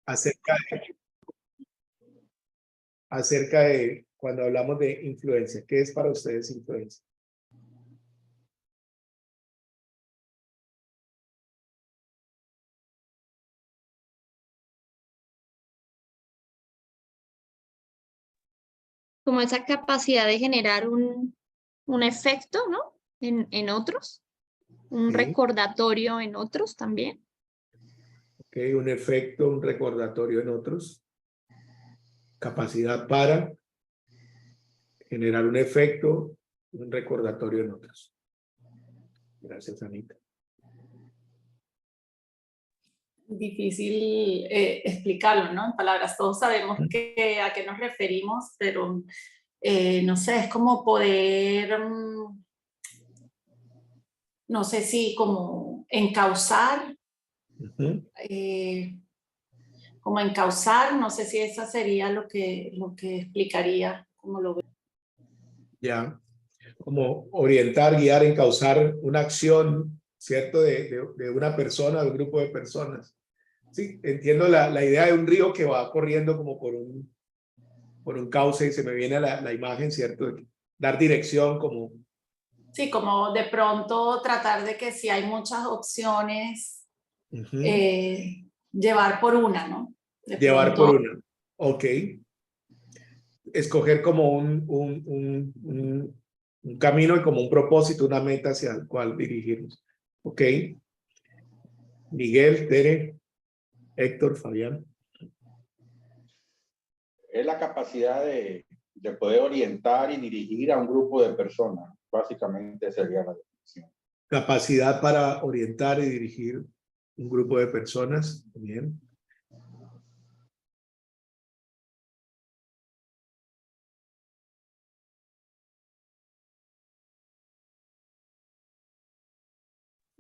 acerca acerca de cuando hablamos de influencia. ¿Qué es para ustedes influencia? Como esa capacidad de generar un efecto, ¿no? En otros, un Sí. recordatorio en otros también. Ok, un efecto, un recordatorio en otros. Capacidad para generar un efecto, un recordatorio en otros. Gracias, Anita. Difícil explicarlo, ¿no? En palabras, todos sabemos a qué nos referimos, pero no sé, es como poder, no sé si como encauzar, como encauzar, no sé si esa sería lo que explicaría, como lo veo. Ya, como orientar, guiar, encauzar una acción, ¿cierto? De una persona, de un grupo de personas. Sí, entiendo la idea de un río que va corriendo como por un cauce y se me viene la imagen, ¿cierto? De dar dirección como... Sí, como de pronto tratar de que si hay muchas opciones, llevar por una, ¿no? De Llevar pronto, por una. Ok. Escoger como un camino y como un propósito, una meta hacia el cual dirigirnos. Ok. Miguel, Tere, Héctor, Fabián. Es la capacidad de poder orientar y dirigir a un grupo de personas. Básicamente sería la definición. Capacidad para orientar y dirigir un grupo de personas. Bien.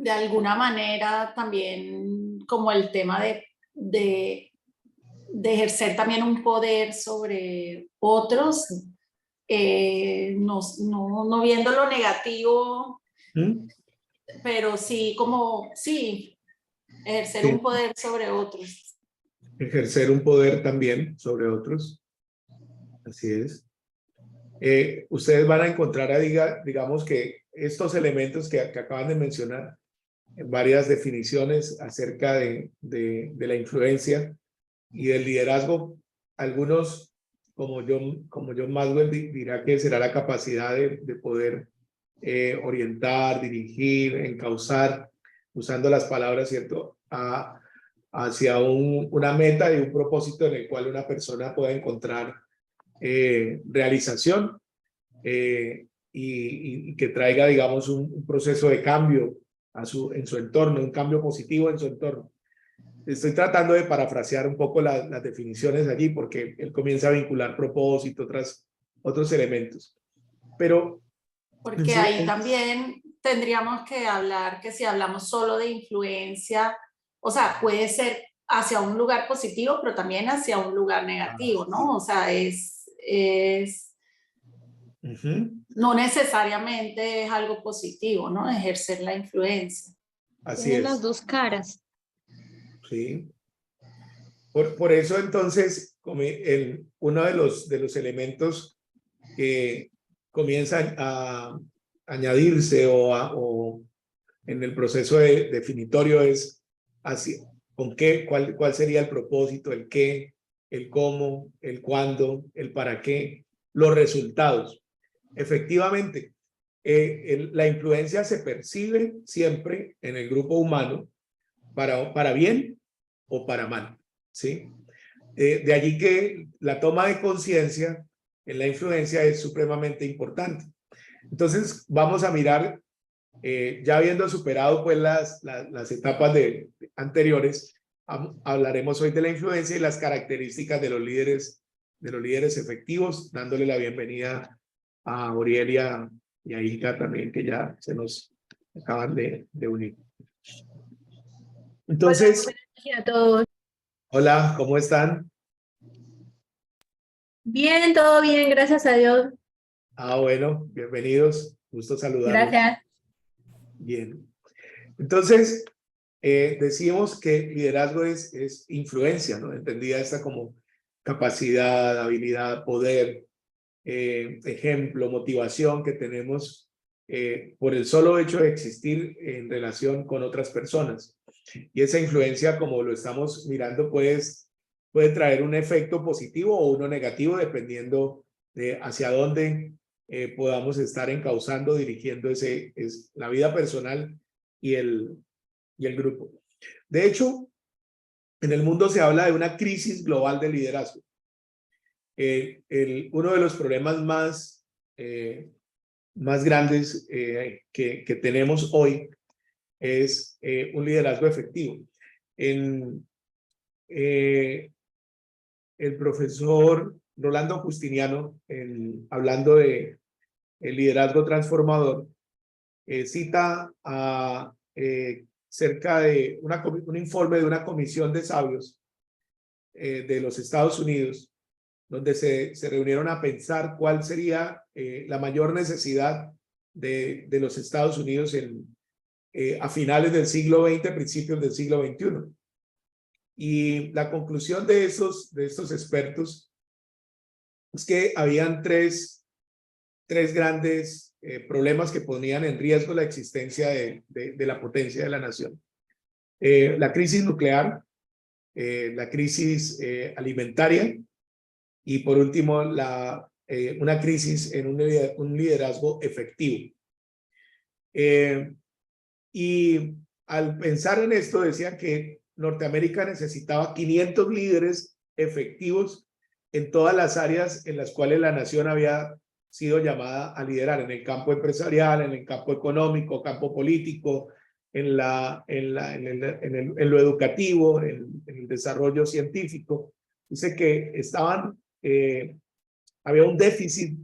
de alguna manera también como el tema de ejercer también un poder sobre otros, no viendo lo negativo, pero sí como, sí, ejercer Sí. un poder sobre otros. Ejercer un poder también sobre otros. Así es. Ustedes van a encontrar, digamos que estos elementos que acaban de mencionar, varias definiciones acerca de la influencia y del liderazgo. Algunos, como John Maxwell dirá que será la capacidad de poder orientar, dirigir, encauzar, usando las palabras, ¿cierto? Hacia una meta y un propósito en el cual una persona pueda encontrar realización y que traiga, digamos, un proceso de cambio en su entorno, un cambio positivo en su entorno. Estoy tratando de parafrasear un poco las definiciones allí porque él comienza a vincular propósito, otros elementos. Pero... Porque ahí también tendríamos que hablar que si hablamos solo de influencia, o sea, puede ser hacia un lugar positivo, pero también hacia un lugar negativo, ¿no? O sea, no necesariamente es algo positivo, ¿no? Ejercer la influencia. Así Tiene es. las dos caras. Sí. Por eso entonces, uno de los elementos que comienzan a añadirse o en el proceso definitorio es así, cuál sería el propósito, el qué, el cómo, el cuándo, el para qué, los resultados. Efectivamente, la influencia se percibe siempre en el grupo humano para bien o para mal, ¿sí? De allí que la toma de conciencia en la influencia es supremamente importante. Entonces, vamos a mirar, ya habiendo superado pues las etapas anteriores, hablaremos hoy de la influencia y las características de los líderes efectivos, dándole la bienvenida a Aurelia y a Ilka también, que ya se nos acaban de unir. Entonces, Hola, buenas noches a todos. hola, ¿cómo están? Bien, todo bien, gracias a Dios. Bueno, bienvenidos, gusto saludarlos. Gracias. Bien. Entonces, decimos que liderazgo es influencia, ¿no? Entendida esta como capacidad, habilidad, poder, ejemplo, motivación que tenemos por el solo hecho de existir en relación con otras personas. Y esa influencia, como lo estamos mirando, puede traer un efecto positivo o uno negativo, dependiendo de hacia dónde podamos estar encauzando, dirigiendo la vida personal y el grupo. De hecho, en el mundo se habla de una crisis global de liderazgo. Uno de los problemas más grandes que tenemos hoy es un liderazgo efectivo. El profesor Rolando Justiniano, hablando de el liderazgo transformador, cita a cerca de un informe de una comisión de sabios de los Estados Unidos, donde se reunieron a pensar cuál sería la mayor necesidad de los Estados Unidos a finales del siglo XX, principios del siglo XXI. Y la conclusión de estos expertos es que habían tres grandes problemas que ponían en riesgo la existencia de la potencia de la nación. La crisis nuclear, la crisis alimentaria y por último una crisis en un liderazgo efectivo. Y al pensar en esto decían que Norteamérica necesitaba 500 líderes efectivos en todas las áreas en las cuales la nación había sido llamada a liderar, en el campo empresarial, en el campo económico, campo político, en lo educativo, en el desarrollo científico. Dice que había un déficit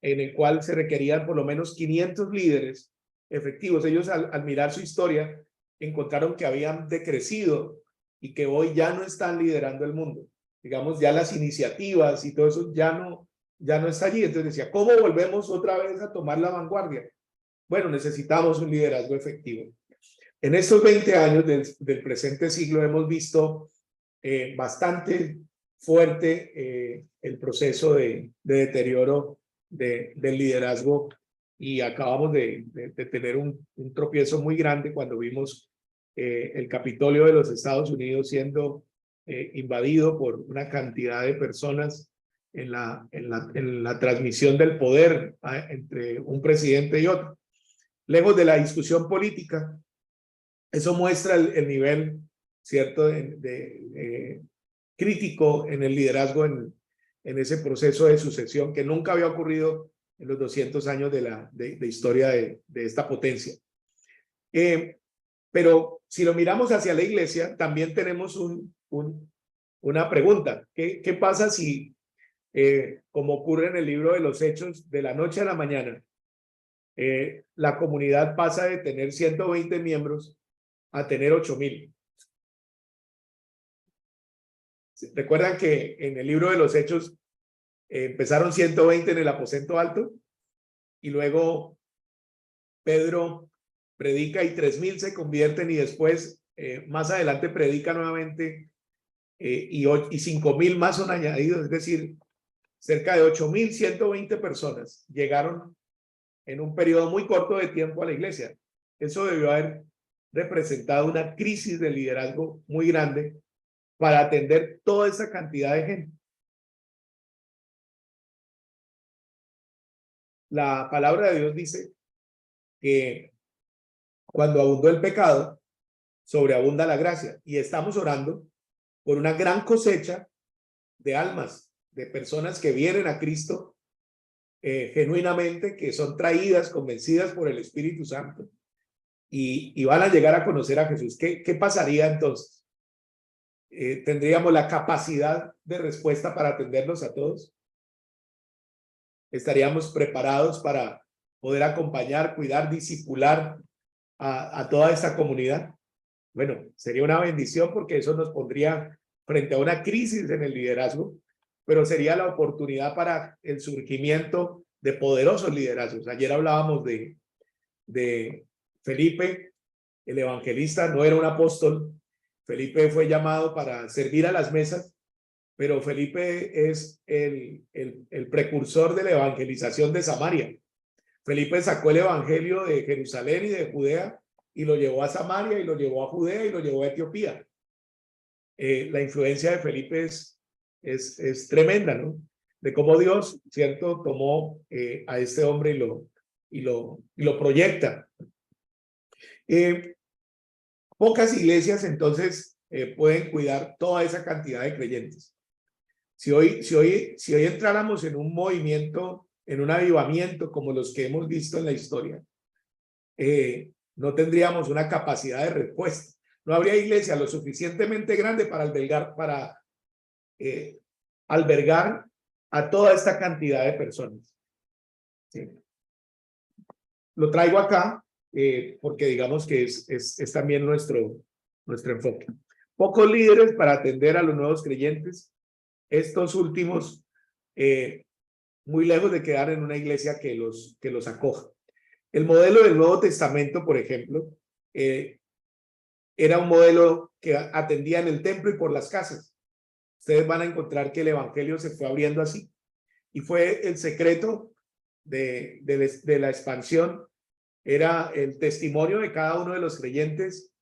en el cual se requerían por lo menos 500 líderes efectivos. Ellos al mirar su historia encontraron que habían decrecido y que hoy ya no están liderando el mundo. Digamos, ya las iniciativas y todo eso ya no está allí. Entonces decía, ¿cómo volvemos otra vez a tomar la vanguardia? Bueno, necesitamos un liderazgo efectivo. En estos 20 años del presente siglo hemos visto bastante fuerte el proceso de deterioro del liderazgo y acabamos de tener un tropiezo muy grande cuando vimos el Capitolio de los Estados Unidos siendo invadido por una cantidad de personas en la transmisión del poder entre un presidente y otro. Lejos de la discusión política, eso muestra el nivel, ¿cierto?, crítico en el liderazgo en ese proceso de sucesión que nunca había ocurrido en los 200 años de historia de esta potencia. Pero si lo miramos hacia la iglesia, también tenemos una pregunta. ¿Qué pasa si, como ocurre en el libro de los Hechos, de la noche a la mañana, la comunidad pasa de tener 120 miembros a tener 8,000? ¿Recuerdan que en el libro de los Hechos empezaron 120 en el aposento alto y luego Pedro predica y 3,000 se convierten y después más adelante predica nuevamente y 5,000 más son añadidos? Es decir, cerca de 8,120 personas llegaron en un periodo muy corto de tiempo a la iglesia. Eso debió haber representado una crisis de liderazgo muy grande para atender toda esa cantidad de gente. La palabra de Dios dice que cuando abundó el pecado, sobreabunda la gracia. Y estamos orando por una gran cosecha de almas, de personas que vienen a Cristo genuinamente, que son traídas, convencidas por el Espíritu Santo y van a llegar a conocer a Jesús. ¿Qué pasaría entonces? ¿Tendríamos la capacidad de respuesta para atenderlos a todos? ¿Estaríamos preparados para poder acompañar, cuidar, discipular a toda esta comunidad? Bueno, sería una bendición porque eso nos pondría frente a una crisis en el liderazgo, pero sería la oportunidad para el surgimiento de poderosos liderazgos. Ayer hablábamos de Felipe, el evangelista, no era un apóstol. Felipe fue llamado para servir a las mesas, pero Felipe es el precursor de la evangelización de Samaria. Felipe sacó el evangelio de Jerusalén y de Judea y lo llevó a Samaria y lo llevó a Judea y lo llevó a Etiopía. La influencia de Felipe es tremenda, ¿no? De cómo Dios, ¿cierto?, tomó a este hombre y lo proyecta. Pocas iglesias entonces pueden cuidar toda esa cantidad de creyentes. Si hoy entráramos en un movimiento, en un avivamiento como los que hemos visto en la historia, no tendríamos una capacidad de respuesta. No habría iglesia lo suficientemente grande para albergar a toda esta cantidad de personas. Sí. Lo traigo acá porque digamos que es también nuestro enfoque. Pocos líderes para atender a los nuevos creyentes. Estos últimos, muy lejos de quedar en una iglesia que los acoja. El modelo del Nuevo Testamento, por ejemplo, era un modelo que atendía en el templo y por las casas. Ustedes van a encontrar que el evangelio se fue abriendo así. Y fue el secreto de la expansión, era el testimonio de cada uno de los creyentes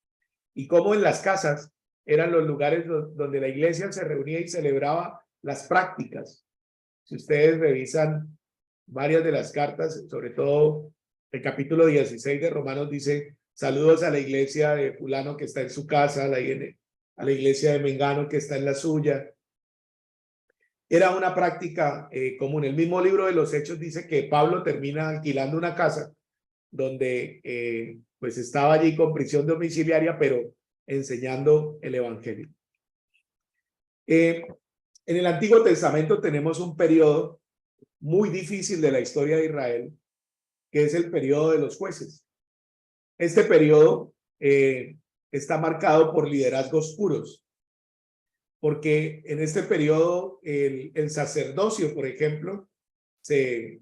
y cómo en las casas eran los lugares donde la iglesia se reunía y celebraba las prácticas. Si ustedes revisan varias de las cartas, sobre todo el capítulo 16 de Romanos dice: saludos a la iglesia de fulano que está en su casa, a la iglesia de Mengano que está en la suya. Era una práctica común. El mismo libro de los Hechos dice que Pablo termina alquilando una casa donde pues estaba allí con prisión domiciliaria, pero enseñando el evangelio. En el Antiguo Testamento tenemos un periodo muy difícil de la historia de Israel, que es el periodo de los jueces. Este periodo está marcado por liderazgos puros, porque en este periodo el sacerdocio, por ejemplo, se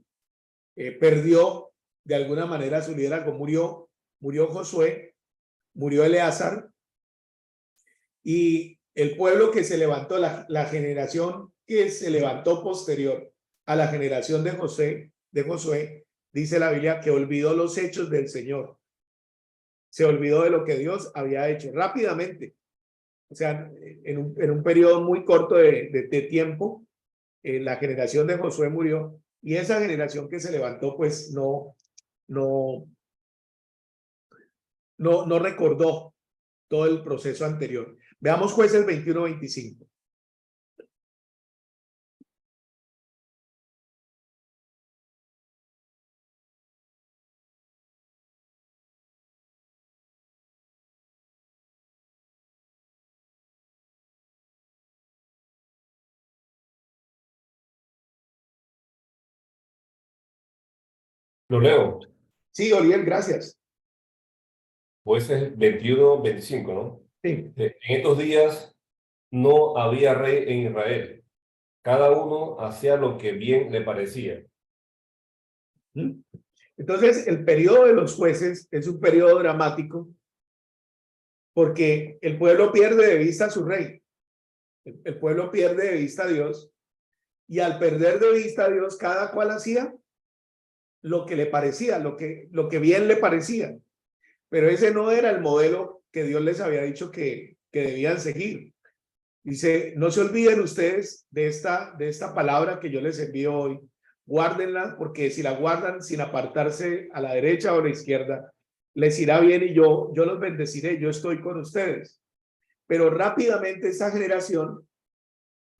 perdió de alguna manera su liderazgo. Murió Josué, murió Eleazar, y el pueblo que se levantó, la generación que se levantó posterior a la generación de Josué, dice la Biblia que olvidó los hechos del Señor. Se olvidó de lo que Dios había hecho rápidamente. O sea, en un periodo muy corto de tiempo, la generación de Josué murió y esa generación que se levantó pues no recordó todo el proceso anterior. Veamos Jueces 21-25. Lo leo. Sí, Oliver, gracias. Jueces 21-25, ¿no? Sí. En estos días no había rey en Israel. Cada uno hacía lo que bien le parecía. Entonces, el periodo de los jueces es un periodo dramático porque el pueblo pierde de vista a su rey. El pueblo pierde de vista a Dios y al perder de vista a Dios, cada cual hacía lo que le parecía, lo que bien le parecía. Pero ese no era el modelo que Dios les había dicho que debían seguir. Dice: no se olviden ustedes de esta palabra que yo les envío hoy. Guárdenla, porque si la guardan sin apartarse a la derecha o a la izquierda, les irá bien y yo los bendeciré, yo estoy con ustedes. Pero rápidamente esa generación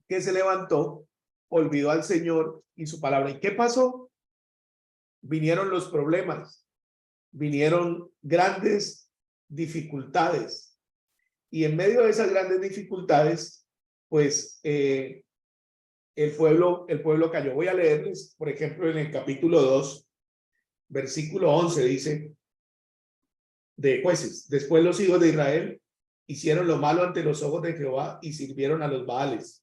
que se levantó olvidó al Señor y su palabra. ¿Y qué pasó? Vinieron los problemas, vinieron grandes dificultades. Y en medio de esas grandes dificultades, pues el pueblo cayó. Voy a leerles, por ejemplo, en el capítulo 2, versículo 11, dice, de Jueces: después los hijos de Israel hicieron lo malo ante los ojos de Jehová y sirvieron a los Baales.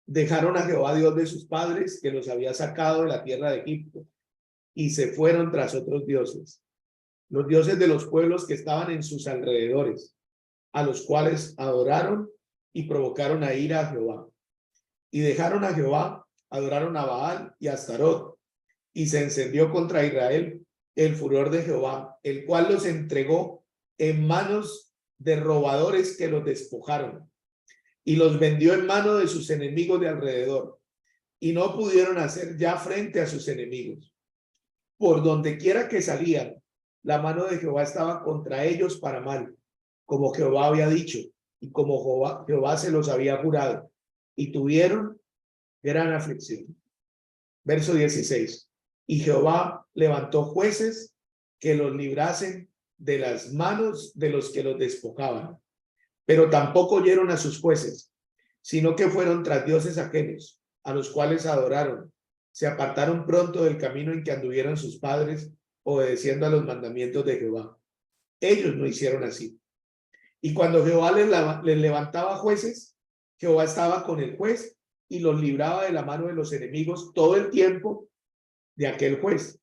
Dejaron a Jehová, Dios de sus padres, que los había sacado de la tierra de Egipto, y se fueron tras otros dioses. los dioses de los pueblos que estaban en sus alrededores, a los cuales adoraron y provocaron a ira a Jehová. Y dejaron a Jehová, adoraron a Baal y a Astarot, y se encendió contra Israel el furor de Jehová, el cual los entregó en manos de robadores que los despojaron, y los vendió en mano de sus enemigos de alrededor, y no pudieron hacer ya frente a sus enemigos. Por donde quiera que salían, la mano de Jehová estaba contra ellos para mal, como Jehová había dicho, y como Jehová se los había jurado, y tuvieron gran aflicción. Verso 16. Y Jehová levantó jueces que los librasen de las manos de los que los despojaban, pero tampoco oyeron a sus jueces, sino que fueron tras dioses ajenos, a los cuales adoraron. Se apartaron pronto del camino en que anduvieron sus padres, obedeciendo a los mandamientos de Jehová. Ellos no hicieron así. Y cuando Jehová les levantaba jueces, Jehová estaba con el juez y los libraba de la mano de los enemigos todo el tiempo de aquel juez,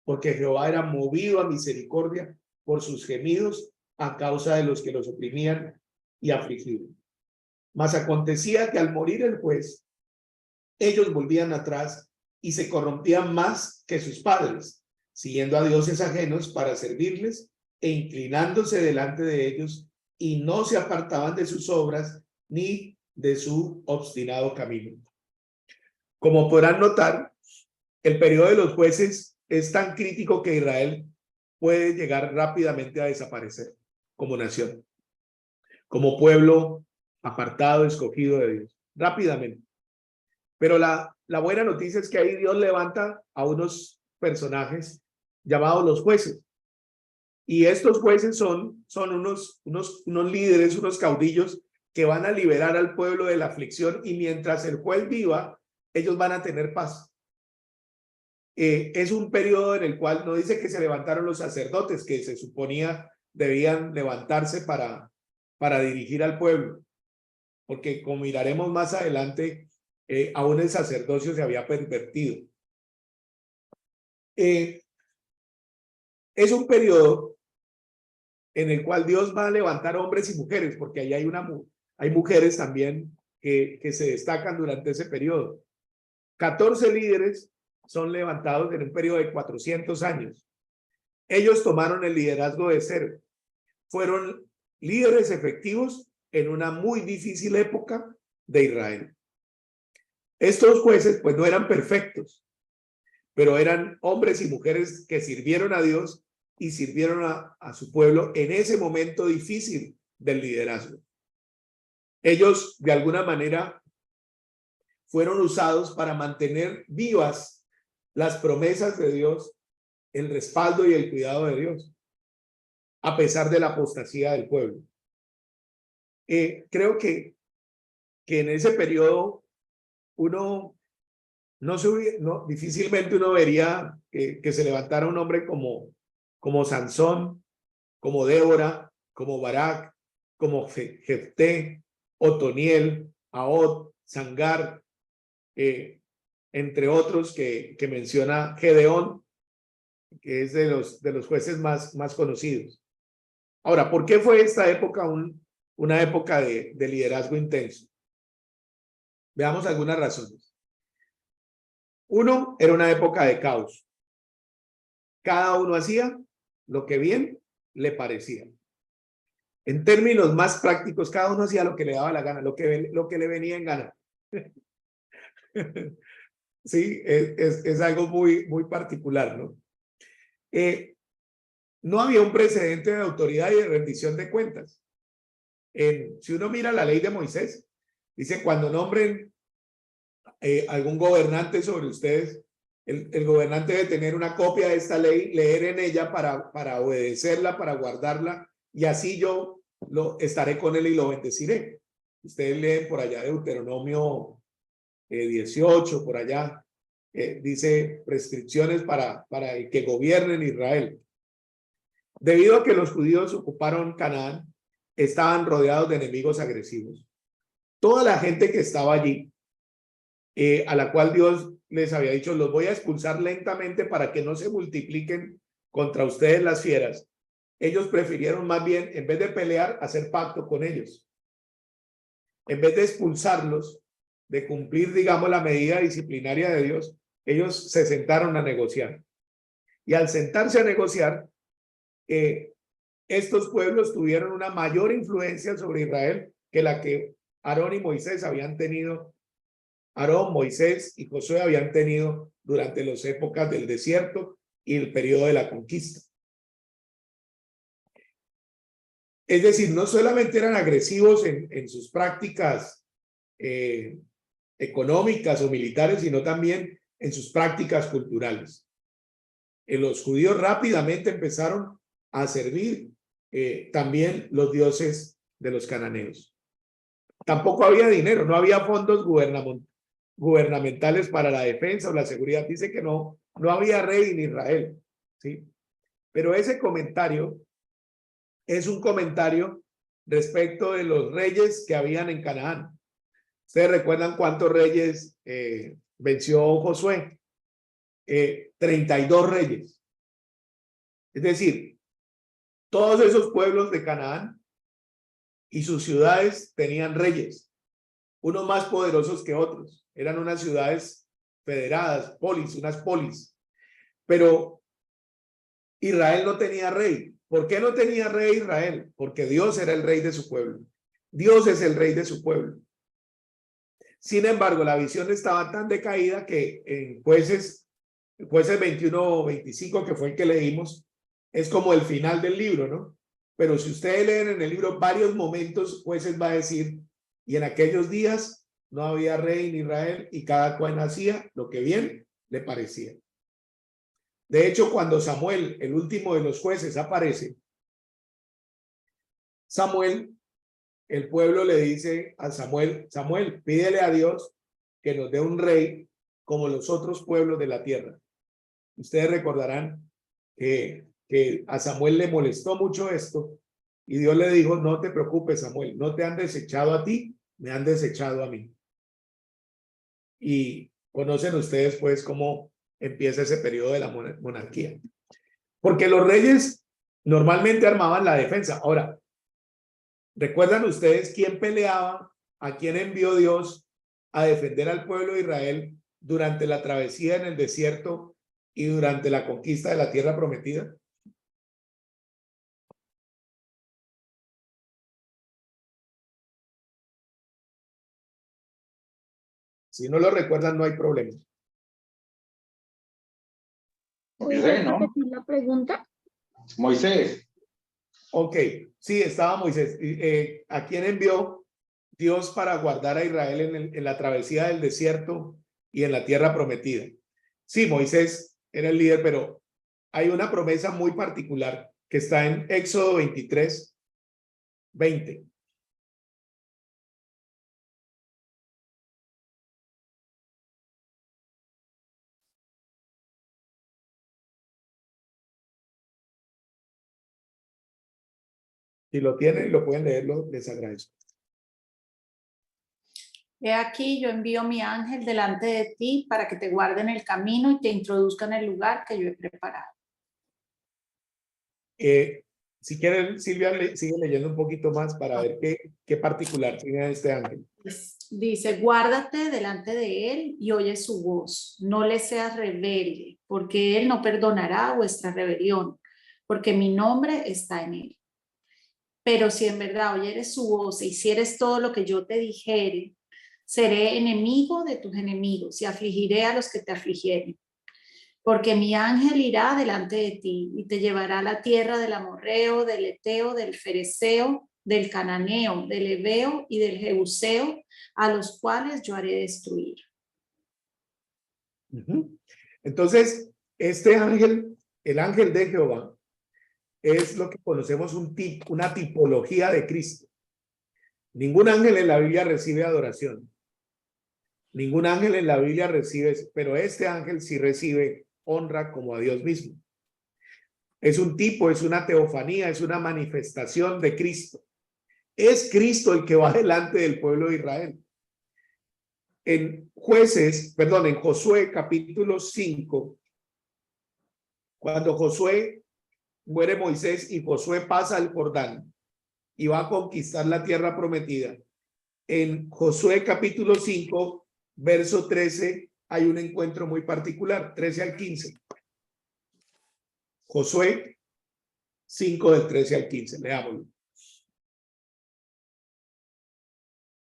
porque Jehová era movido a misericordia por sus gemidos a causa de los que los oprimían y afligían. Mas acontecía que al morir el juez, ellos volvían atrás y se corrompían más que sus padres, siguiendo a dioses ajenos para servirles e inclinándose delante de ellos, y no se apartaban de sus obras ni de su obstinado camino. Como podrán notar, el periodo de los jueces es tan crítico que Israel puede llegar rápidamente a desaparecer como nación, como pueblo apartado, escogido de Dios, rápidamente. Pero la buena noticia es que ahí Dios levanta a unos personajes llamados los jueces. Y estos jueces son unos líderes, unos caudillos que van a liberar al pueblo de la aflicción, y mientras el juez viva, ellos van a tener paz. Es un periodo en el cual no dice que se levantaron los sacerdotes, que se suponía debían levantarse para dirigir al pueblo, porque como miraremos más adelante, aún el sacerdocio se había pervertido. Es un periodo en el cual Dios va a levantar hombres y mujeres, porque ahí hay mujeres también que se destacan durante ese periodo. 14 líderes son levantados en un periodo de 400 años. Ellos tomaron el liderazgo de cero. Fueron líderes efectivos en una muy difícil época de Israel. Estos jueces pues no eran perfectos, pero eran hombres y mujeres que sirvieron a Dios y sirvieron a su pueblo en ese momento difícil del liderazgo. Ellos de alguna manera fueron usados para mantener vivas las promesas de Dios, el respaldo y el cuidado de Dios, a pesar de la apostasía del pueblo. Creo que en ese periodo difícilmente uno vería que se levantara un hombre como Sansón, como Débora, como Barak, como Jefté, Otoniel, Ahod, Sangar, entre otros que menciona Gedeón, que es de los jueces más conocidos. Ahora, ¿por qué fue esta época una época de liderazgo intenso? Veamos algunas razones. Uno, era una época de caos. Cada uno hacía lo que bien le parecía. En términos más prácticos, cada uno hacía lo que le daba la gana, lo que le venía en gana. Sí, es algo muy particular, ¿no? No había un precedente de autoridad y de rendición de cuentas. Si uno mira la ley de Moisés, dice cuando nombren algún gobernante sobre ustedes, el gobernante debe tener una copia de esta ley, leer en ella para obedecerla, para guardarla, y así yo estaré con él y lo bendeciré. Ustedes leen por allá Deuteronomio 18, por allá, dice prescripciones para el que gobierne en Israel. Debido a que los judíos ocuparon Canaán, estaban rodeados de enemigos agresivos. Toda la gente que estaba allí, a la cual Dios les había dicho, los voy a expulsar lentamente para que no se multipliquen contra ustedes las fieras, ellos prefirieron más bien, en vez de pelear, hacer pacto con ellos. En vez de expulsarlos, de cumplir, digamos, la medida disciplinaria de Dios, ellos se sentaron a negociar. Y al sentarse a negociar, estos pueblos tuvieron una mayor influencia sobre Israel que la que Aarón y Moisés habían tenido. Aarón, Moisés y Josué habían tenido durante las épocas del desierto y el periodo de la conquista. Es decir, no solamente eran agresivos en sus prácticas económicas o militares, sino también en sus prácticas culturales. Los judíos rápidamente empezaron a servir también los dioses de los cananeos. Tampoco había dinero, no había fondos gubernamentales para la defensa o la seguridad. Dice que no había rey en Israel, ¿sí? Pero ese comentario es un comentario respecto de los reyes que habían en Canaán. ¿Ustedes recuerdan cuántos reyes venció Josué? 32 reyes. Es decir, todos esos pueblos de Canaán y sus ciudades tenían reyes, unos más poderosos que otros. Eran unas ciudades federadas, unas polis. Pero Israel no tenía rey. ¿Por qué no tenía rey Israel? Porque Dios era el rey de su pueblo. Dios es el rey de su pueblo. Sin embargo, la visión estaba tan decaída que en Jueces 21-25, que fue el que leímos, es como el final del libro, ¿no? Pero si ustedes leen en el libro varios momentos, Jueces va a decir, y en aquellos días no había rey en Israel y cada cual hacía lo que bien le parecía. De hecho, cuando Samuel, el último de los jueces, aparece, Samuel, el pueblo le dice a Samuel, Samuel, pídele a Dios que nos dé un rey como los otros pueblos de la tierra. Ustedes recordarán que a Samuel le molestó mucho esto y Dios le dijo, no te preocupes, Samuel, no te han desechado a ti, me han desechado a mí. Y conocen ustedes pues cómo empieza ese periodo de la monarquía. Porque los reyes normalmente armaban la defensa. Ahora, ¿recuerdan ustedes quién peleaba, a quién envió Dios a defender al pueblo de Israel durante la travesía en el desierto y durante la conquista de la tierra prometida? Si no lo recuerdan, no hay problema. Moisés, ¿no? ¿Repetir la pregunta? Moisés. Ok, sí, estaba Moisés. ¿A quién envió Dios para guardar a Israel en la travesía del desierto y en la tierra prometida? Sí, Moisés era el líder, pero hay una promesa muy particular que está en Éxodo 23:20. Si lo tienen y lo pueden leerlo, les agradezco. He aquí, yo envío mi ángel delante de ti para que te guarde en el camino y te introduzca en el lugar que yo he preparado. Si quieren, Silvia, sigue leyendo un poquito más para ver qué particular tiene este ángel. Dice, guárdate delante de él y oye su voz. No le seas rebelde, porque él no perdonará vuestra rebelión, porque mi nombre está en él. Pero si en verdad oyeres su voz e hicieres todo lo que yo te dijere, seré enemigo de tus enemigos y afligiré a los que te afligieren. Porque mi ángel irá delante de ti y te llevará a la tierra del amorreo, del eteo, del fereceo, del cananeo, del heveo y del jebuseo, a los cuales yo haré destruir. Entonces, este ángel, el ángel de Jehová, es lo que conocemos una tipología de Cristo. Ningún ángel en la Biblia recibe adoración. Ningún ángel en la Biblia recibe, pero este ángel sí recibe honra como a Dios mismo. Es un tipo, es una teofanía, es una manifestación de Cristo. Es Cristo el que va delante del pueblo de Israel. En Josué capítulo 5, cuando Josué muere Moisés y Josué pasa el Jordán y va a conquistar la tierra prometida. En Josué capítulo 5, verso 13, hay un encuentro muy particular, 13 al 15. Josué 5 del 13 al 15, leámoslo.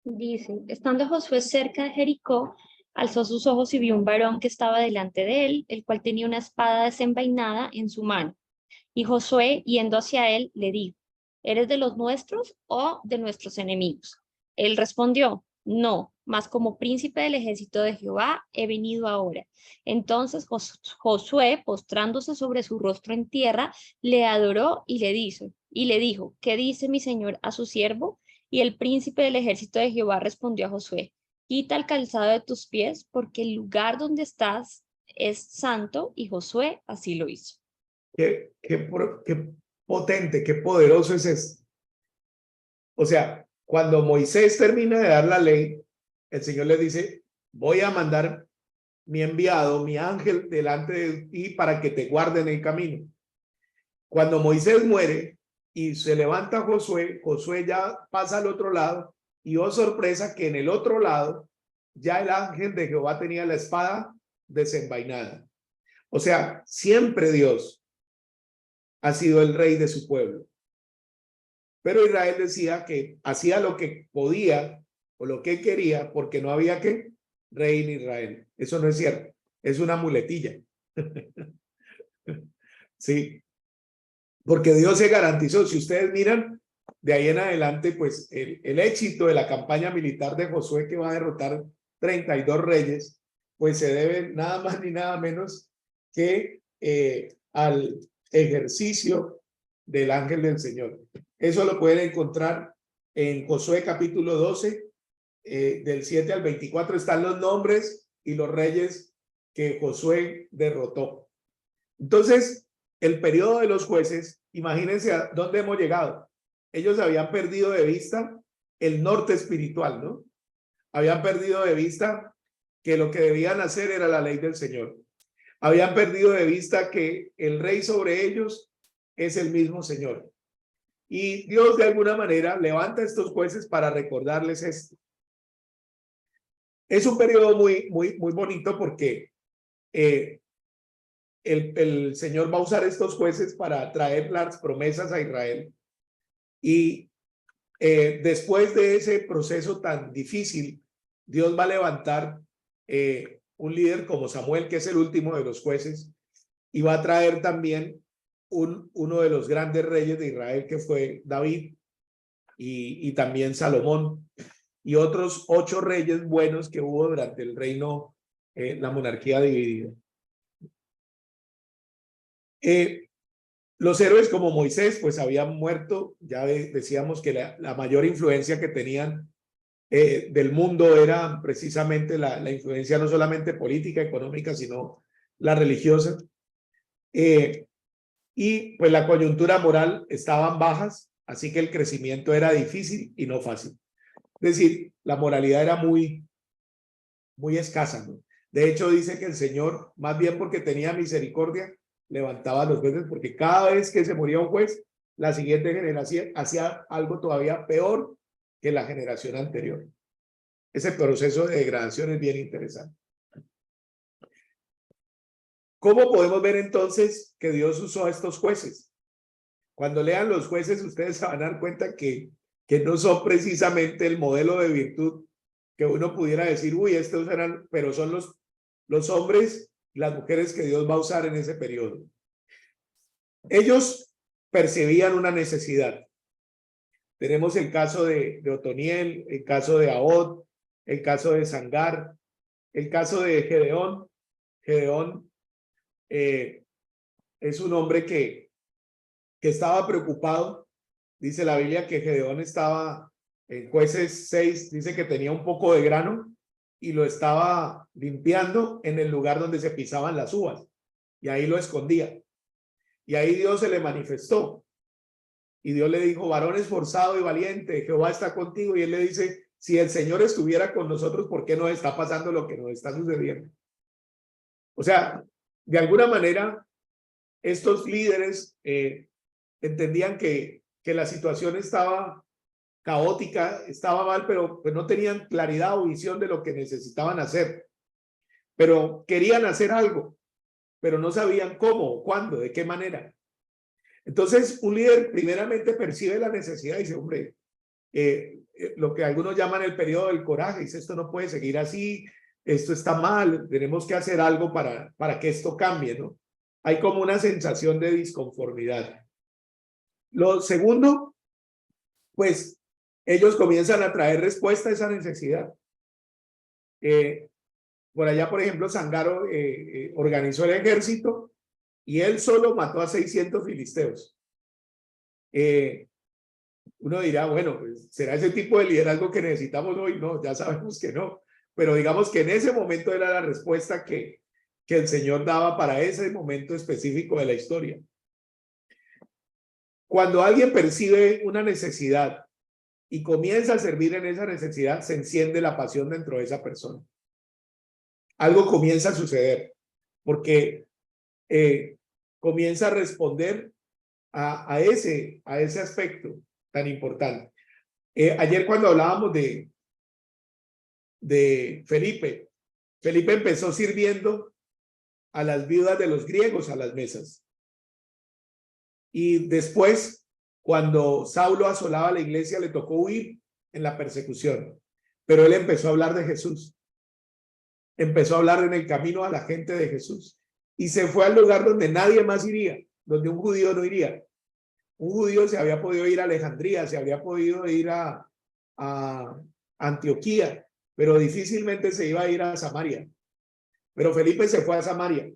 Dice, estando Josué cerca de Jericó, alzó sus ojos y vio un varón que estaba delante de él, el cual tenía una espada desenvainada en su mano. Y Josué, yendo hacia él, le dijo, ¿eres de los nuestros o de nuestros enemigos? Él respondió, no, mas como príncipe del ejército de Jehová he venido ahora. Entonces Josué, postrándose sobre su rostro en tierra, le adoró y le dijo, ¿qué dice mi señor a su siervo? Y el príncipe del ejército de Jehová respondió a Josué, quita el calzado de tus pies, porque el lugar donde estás es santo, y Josué así lo hizo. Qué potente, qué poderoso es esto. O sea, cuando Moisés termina de dar la ley, el Señor le dice, voy a mandar mi enviado, mi ángel delante de ti para que te guarde en el camino. Cuando Moisés muere y se levanta Josué, Josué ya pasa al otro lado y oh sorpresa que en el otro lado ya el ángel de Jehová tenía la espada desenvainada. O sea, siempre Dios ha sido el rey de su pueblo. Pero Israel decía que hacía lo que podía o lo que quería porque no había que rey en Israel. Eso no es cierto. Es una muletilla. Sí. Porque Dios se garantizó. Si ustedes miran de ahí en adelante, pues el éxito de la campaña militar de Josué que va a derrotar 32 reyes, pues se debe nada más ni nada menos que al ejercicio del ángel del Señor. Eso lo pueden encontrar en Josué capítulo 12, del 7 al 24, están los nombres y los reyes que Josué derrotó. Entonces, el periodo de los jueces, imagínense a dónde hemos llegado. Ellos habían perdido de vista el norte espiritual, ¿no? Habían perdido de vista que lo que debían hacer era la ley del Señor. Habían perdido de vista que el rey sobre ellos es el mismo Señor. Y Dios de alguna manera levanta a estos jueces para recordarles esto. Es un periodo muy bonito porque el Señor va a usar estos jueces para traer las promesas a Israel. Y después de ese proceso tan difícil, Dios va a levantar un líder como Samuel, que es el último de los jueces, y va a traer también uno de los grandes reyes de Israel, que fue David, y también Salomón, y otros 8 reyes buenos que hubo durante el reino, la monarquía dividida. Los héroes como Moisés, pues habían muerto. Ya decíamos que la mayor influencia que tenían del mundo era precisamente la influencia no solamente política, económica, sino la religiosa. Y pues la coyuntura moral estaban bajas, así que el crecimiento era difícil y no fácil. Es decir, la moralidad era muy escasa, ¿no? De hecho, dice que el Señor, más bien porque tenía misericordia, levantaba a los jueces, porque cada vez que se moría un juez, la siguiente generación hacía algo todavía peor que la generación anterior. Ese proceso de degradación es bien interesante. ¿Cómo podemos ver entonces que Dios usó a estos jueces? Cuando lean los jueces, ustedes se van a dar cuenta que no son precisamente el modelo de virtud que uno pudiera decir, uy, estos eran, pero son los hombres, las mujeres que Dios va a usar en ese periodo. Ellos percibían una necesidad. Tenemos el caso de Otoniel, el caso de Ahod, el caso de Sangar, el caso de Gedeón. Gedeón es un hombre que estaba preocupado. Dice la Biblia que Gedeón estaba en Jueces 6, dice que tenía un poco de grano y lo estaba limpiando en el lugar donde se pisaban las uvas, y ahí lo escondía. Y ahí Dios se le manifestó y Dios le dijo, varón esforzado y valiente, Jehová está contigo. Y él le dice, si el Señor estuviera con nosotros, ¿por qué nos está pasando lo que nos está sucediendo? O sea, de alguna manera estos líderes entendían que la situación estaba caótica, estaba mal, pero pues no tenían claridad o visión de lo que necesitaban hacer. Pero querían hacer algo, pero no sabían cómo, cuándo, de qué manera. Entonces, un líder primeramente percibe la necesidad y dice, hombre, lo que algunos llaman el periodo del coraje, dice, esto no puede seguir así, esto está mal, tenemos que hacer algo para que esto cambie, ¿no? Hay como una sensación de disconformidad. Lo segundo, pues ellos comienzan a traer respuesta a esa necesidad. Por allá, por ejemplo, Sangaro organizó el ejército y él solo mató a 600 filisteos. Uno dirá, bueno, pues, ¿será ese tipo de liderazgo que necesitamos hoy? No, ya sabemos que no. Pero digamos que en ese momento era la respuesta que el Señor daba para ese momento específico de la historia. Cuando alguien percibe una necesidad y comienza a servir en esa necesidad, se enciende la pasión dentro de esa persona. Algo comienza a suceder porque comienza a responder a ese aspecto tan importante. Ayer cuando hablábamos de Felipe empezó sirviendo a las viudas de los griegos a las mesas. Y después, cuando Saulo asolaba la iglesia, le tocó huir en la persecución. Pero él empezó a hablar de Jesús. Empezó a hablar en el camino a la gente de Jesús. Y se fue al lugar donde nadie más iría, donde un judío no iría. Un judío se había podido ir a Alejandría, se había podido ir a Antioquía, pero difícilmente se iba a ir a Samaria. Pero Felipe se fue a Samaria.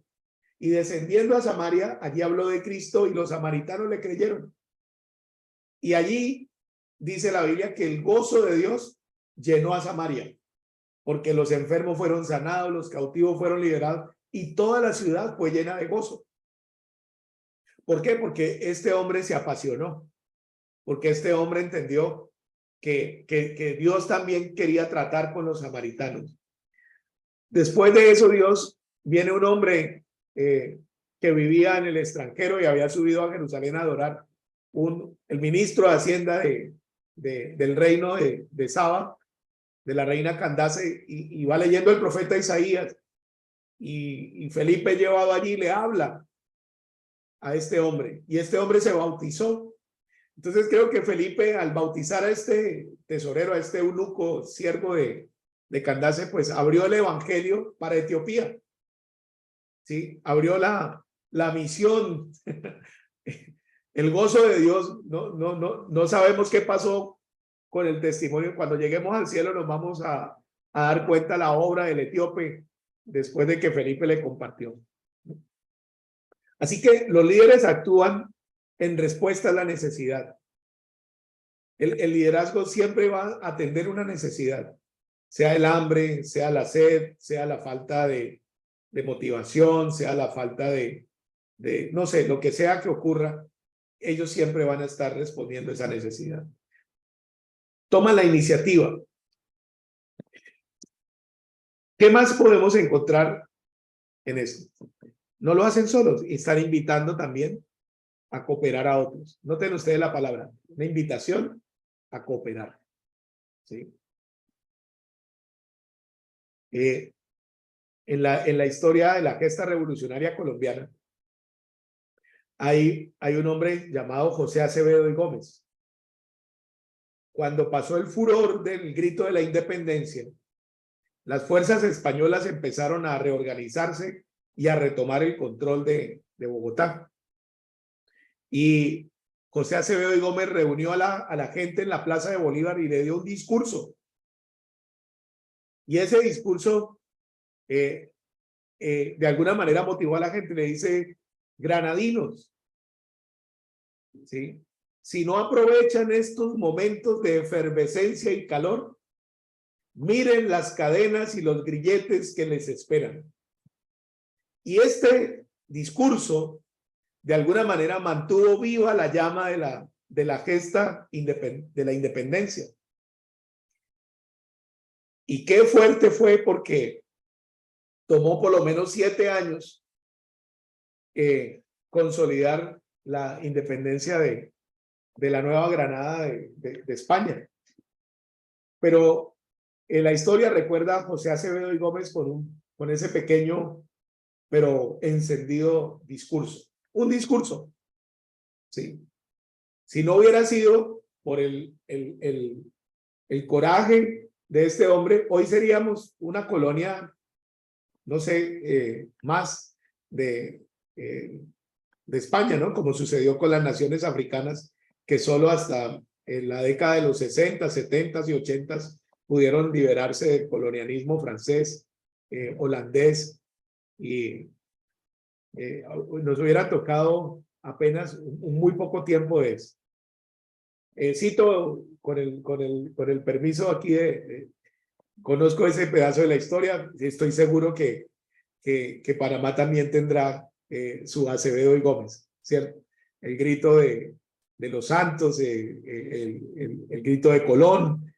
Y descendiendo a Samaria, allí habló de Cristo y los samaritanos le creyeron. Y allí dice la Biblia que el gozo de Dios llenó a Samaria, porque los enfermos fueron sanados, los cautivos fueron liberados y toda la ciudad fue llena de gozo. ¿Por qué? Porque este hombre se apasionó, porque este hombre entendió que Dios también quería tratar con los samaritanos. Después de eso, viene un hombre que vivía en el extranjero y había subido a Jerusalén a adorar, el ministro de Hacienda del reino de Saba, de la reina Candace, y va leyendo el profeta Isaías, y Felipe llevado allí le habla a este hombre, y este hombre se bautizó. Entonces creo que Felipe, al bautizar a este tesorero, a este eunuco, siervo de Candace, pues abrió el evangelio para Etiopía. ¿Sí? Abrió la misión. El gozo de Dios. No sabemos qué pasó con el testimonio. Cuando lleguemos al cielo nos vamos a dar cuenta la obra del etíope después de que Felipe le compartió. Así que los líderes actúan en respuesta a la necesidad. El liderazgo siempre va a atender una necesidad, sea el hambre, sea la sed, sea la falta de motivación, sea la falta de no sé, lo que sea que ocurra, ellos siempre van a estar respondiendo a esa necesidad. Toma la iniciativa. ¿Qué más podemos encontrar en eso? No lo hacen solos y están invitando también a cooperar a otros. Noten ustedes la palabra, una invitación a cooperar. ¿Sí? En la historia de la gesta revolucionaria colombiana hay un hombre llamado José Acevedo y Gómez. Cuando pasó el furor del grito de la independencia, las fuerzas españolas empezaron a reorganizarse y a retomar el control de Bogotá. Y José Acevedo y Gómez reunió a la gente en la Plaza de Bolívar y le dio un discurso. Y ese discurso de alguna manera motivó a la gente. Le dice: granadinos, ¿sí? Si no aprovechan estos momentos de efervescencia y calor, miren las cadenas y los grilletes que les esperan. Y este discurso de alguna manera mantuvo viva la llama de la gesta de la independencia. Y qué fuerte fue, porque tomó por lo menos 7 años consolidar la independencia de la Nueva Granada de España. Pero la historia recuerda a José Acevedo y Gómez con ese pequeño pero encendido discurso. Un discurso, ¿sí? Si no hubiera sido por el coraje de este hombre, hoy seríamos una colonia, no sé, más de España, ¿no? Como sucedió con las naciones africanas, que solo hasta en la década de los 60, 70 y 80 pudieron liberarse del colonialismo francés, holandés, y nos hubiera tocado apenas un muy poco tiempo de eso. Cito con el permiso aquí conozco ese pedazo de la historia, estoy seguro que Panamá también tendrá su Acevedo y Gómez, ¿cierto? El grito de los Santos, el grito de Colón,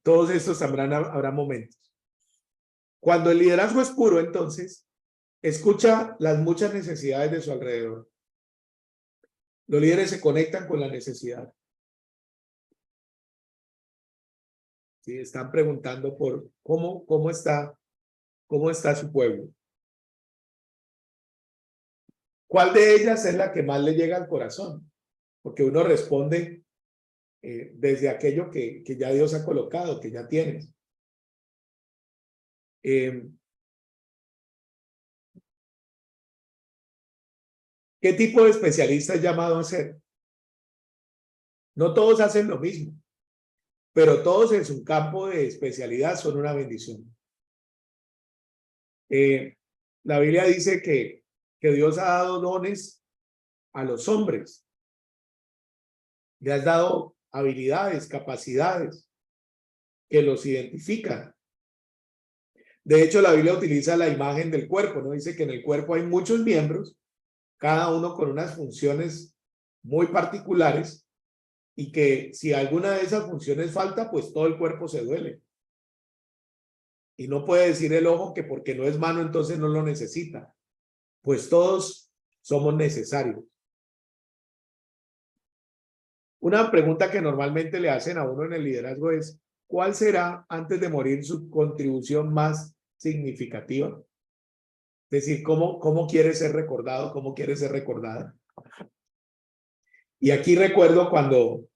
todos estos habrá momentos. Cuando el liderazgo es puro, entonces, escucha las muchas necesidades de su alrededor. Los líderes se conectan con la necesidad. ¿Sí? Están preguntando por cómo está su pueblo. ¿Cuál de ellas es la que más le llega al corazón? Porque uno responde desde aquello que ya Dios ha colocado, que ya tienes. ¿Qué tipo de especialista es llamado a ser? No todos hacen lo mismo, pero todos en su campo de especialidad son una bendición. La Biblia dice que Dios ha dado dones a los hombres. Le has dado habilidades, capacidades que los identifican. De hecho, la Biblia utiliza la imagen del cuerpo, ¿no? Dice que en el cuerpo hay muchos miembros, cada uno con unas funciones muy particulares, y que si alguna de esas funciones falta, pues todo el cuerpo se duele. Y no puede decir el ojo que porque no es mano, entonces no lo necesita. Pues todos somos necesarios. Una pregunta que normalmente le hacen a uno en el liderazgo es, ¿cuál será antes de morir su contribución más significativa? Es decir, ¿cómo quiere ser recordado? ¿Cómo quiere ser recordada? Y aquí recuerdo cuando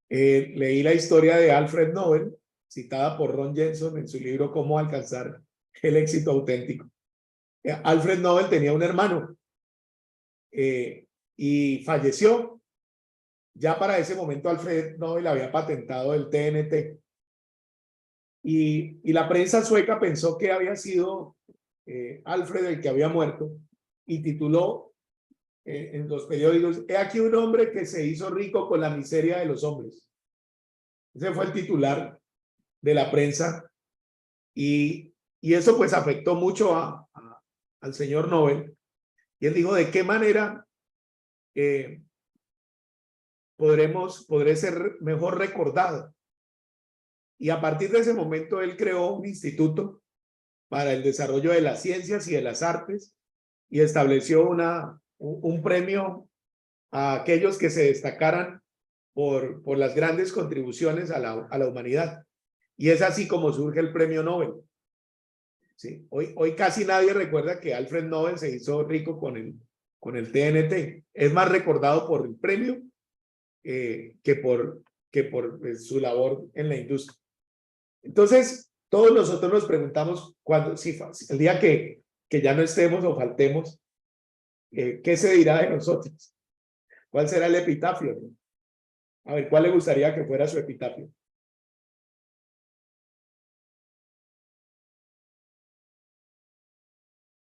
leí la historia de Alfred Nobel, citada por Ron Jensen en su libro Cómo alcanzar el éxito auténtico. Alfred Nobel tenía un hermano y falleció. Ya para ese momento Alfred Nobel había patentado el TNT. Y la prensa sueca pensó que había sido Alfred el que había muerto y tituló en los periódicos, he aquí un hombre que se hizo rico con la miseria de los hombres. Ese fue el titular de la prensa y eso pues afectó mucho al señor Nobel. Y él dijo, ¿de qué manera podré ser mejor recordado? Y a partir de ese momento él creó un instituto para el desarrollo de las ciencias y de las artes y estableció un premio a aquellos que se destacaran por las grandes contribuciones a la humanidad. Y es así como surge el premio Nobel. Sí, hoy casi nadie recuerda que Alfred Nobel se hizo rico con el TNT. Es más recordado por el premio que por su labor en la industria. Entonces, todos nosotros nos preguntamos si el día que ya no estemos o faltemos, ¿qué se dirá de nosotros? ¿Cuál será el epitafio? A ver, ¿cuál le gustaría que fuera su epitafio?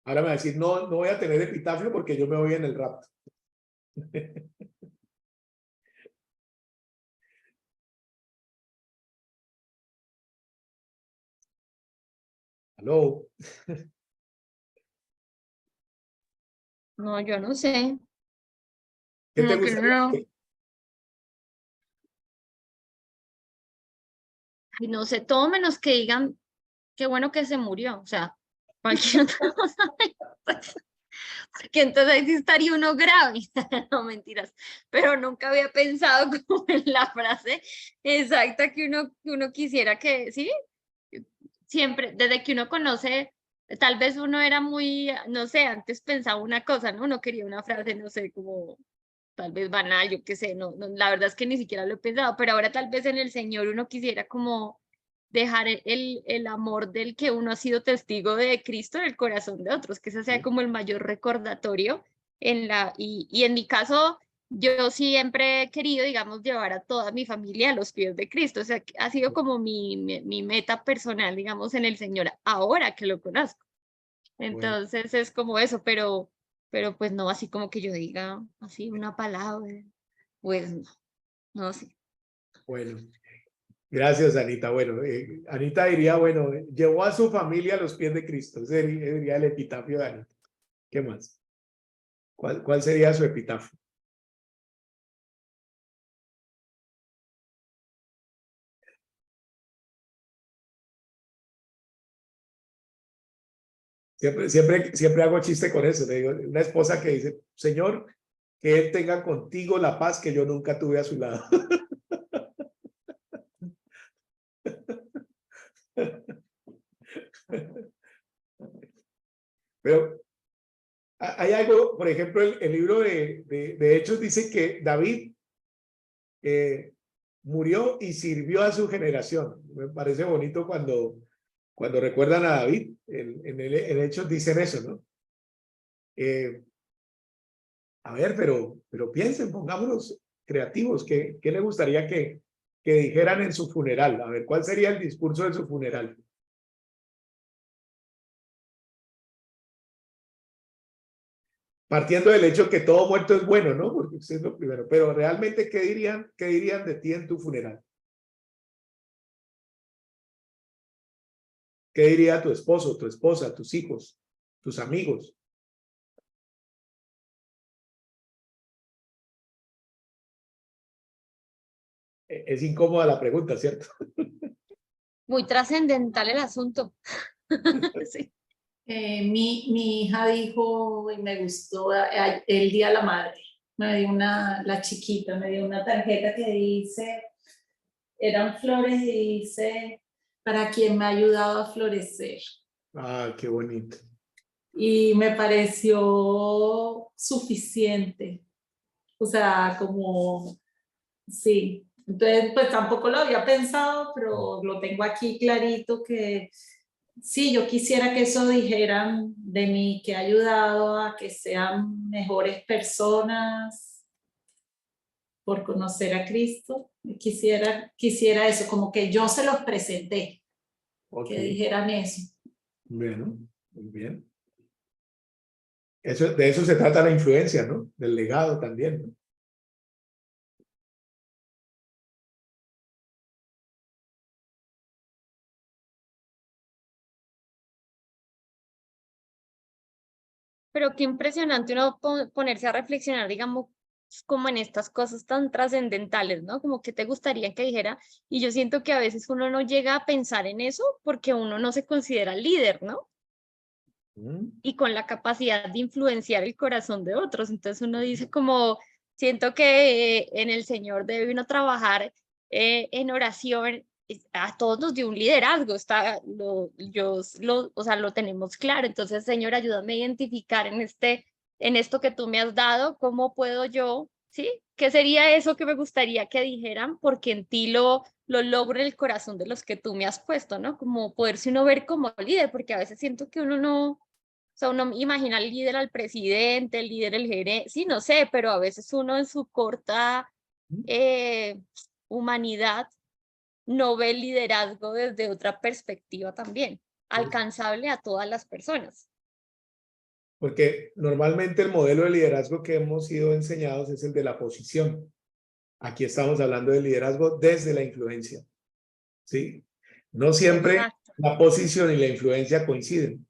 Ahora me va a decir, no voy a tener epitafio porque yo me voy en el rapto. ¿Aló? No, yo no sé. ¿Qué te No, que gustaría? no. Y no sé, todo menos que digan qué bueno que se murió. O sea, cualquier otra cosa. Pues, porque entonces ahí sí estaría uno grave. No, mentiras, pero nunca había pensado como en la frase exacta que uno quisiera que, ¿sí? Siempre, desde que uno conoce, tal vez uno era muy, no sé, antes pensaba una cosa, ¿no? Uno quería una frase, no sé, como tal vez banal, yo qué sé, la verdad es que ni siquiera lo he pensado, pero ahora tal vez en el Señor uno quisiera como dejar el amor del que uno ha sido testigo de Cristo en el corazón de otros, que ese sea como el mayor recordatorio y en mi caso, yo siempre he querido, digamos, llevar a toda mi familia a los pies de Cristo, o sea, ha sido como mi meta personal, digamos, en el Señor, ahora que lo conozco. Bueno, Entonces es como eso, pero pues no así como que yo diga así una palabra, pues no, no sé. bueno. Gracias, Anita. Bueno, Anita diría, bueno, llevó a su familia a los pies de Cristo. Ese sería el epitafio de Anita. ¿Qué más? ¿Cuál sería su epitafio? Siempre hago chiste con eso. Le digo, una esposa que dice, Señor, que Él tenga contigo la paz que yo nunca tuve a su lado. Pero hay algo, por ejemplo, el libro de Hechos dice que David murió y sirvió a su generación. Me parece bonito cuando recuerdan a David. En Hechos dicen eso, ¿no? A ver, pero piensen, pongámonos creativos. ¿Qué le gustaría que dijeran en su funeral? A ver, ¿cuál sería el discurso de su funeral? Partiendo del hecho que todo muerto es bueno, ¿no? Porque usted es lo primero. Pero realmente, qué dirían de ti en tu funeral? ¿Qué diría tu esposo, tu esposa, tus hijos, tus amigos? Es incómoda la pregunta, ¿cierto? Muy trascendental el asunto. Sí. Mi hija dijo, y me gustó, el Día de la Madre, la chiquita, me dio una tarjeta que dice, eran flores y dice, para quien me ha ayudado a florecer. Ah, qué bonito. Y me pareció suficiente. O sea, como, sí. Entonces, pues tampoco lo había pensado, pero lo tengo aquí clarito que sí, yo quisiera que eso dijeran de mí, que ha ayudado a que sean mejores personas por conocer a Cristo. Quisiera eso, como que yo se los presenté, Ok, que dijeran eso. bueno, muy bien. De eso se trata la influencia, ¿no? Del legado también, ¿no? Pero qué impresionante uno ponerse a reflexionar, digamos, como en estas cosas tan trascendentales, ¿no? Como que te gustaría que dijera, y yo siento que a veces uno no llega a pensar en eso porque uno no se considera líder, ¿no? Y con la capacidad de influenciar el corazón de otros. Entonces uno dice como, siento que en el Señor debe uno trabajar en oración. A todos nos dio un liderazgo, o sea, lo tenemos claro. Entonces, Señor, ayúdame a identificar en esto que tú me has dado, cómo puedo yo, ¿sí? ¿Qué sería eso que me gustaría que dijeran? Porque en ti lo logro en el corazón de los que tú me has puesto, ¿no? Como poderse uno ver como líder, porque a veces siento que uno no, o sea, uno imagina al líder al presidente, el líder el gerente, sí, no sé, pero a veces uno en su corta eh, humanidad no ve el liderazgo desde otra perspectiva también, alcanzable a todas las personas. Porque normalmente el modelo de liderazgo que hemos sido enseñados es el de la posición. Aquí estamos hablando de liderazgo desde la influencia, ¿sí? No siempre Exacto. la posición y la influencia coinciden,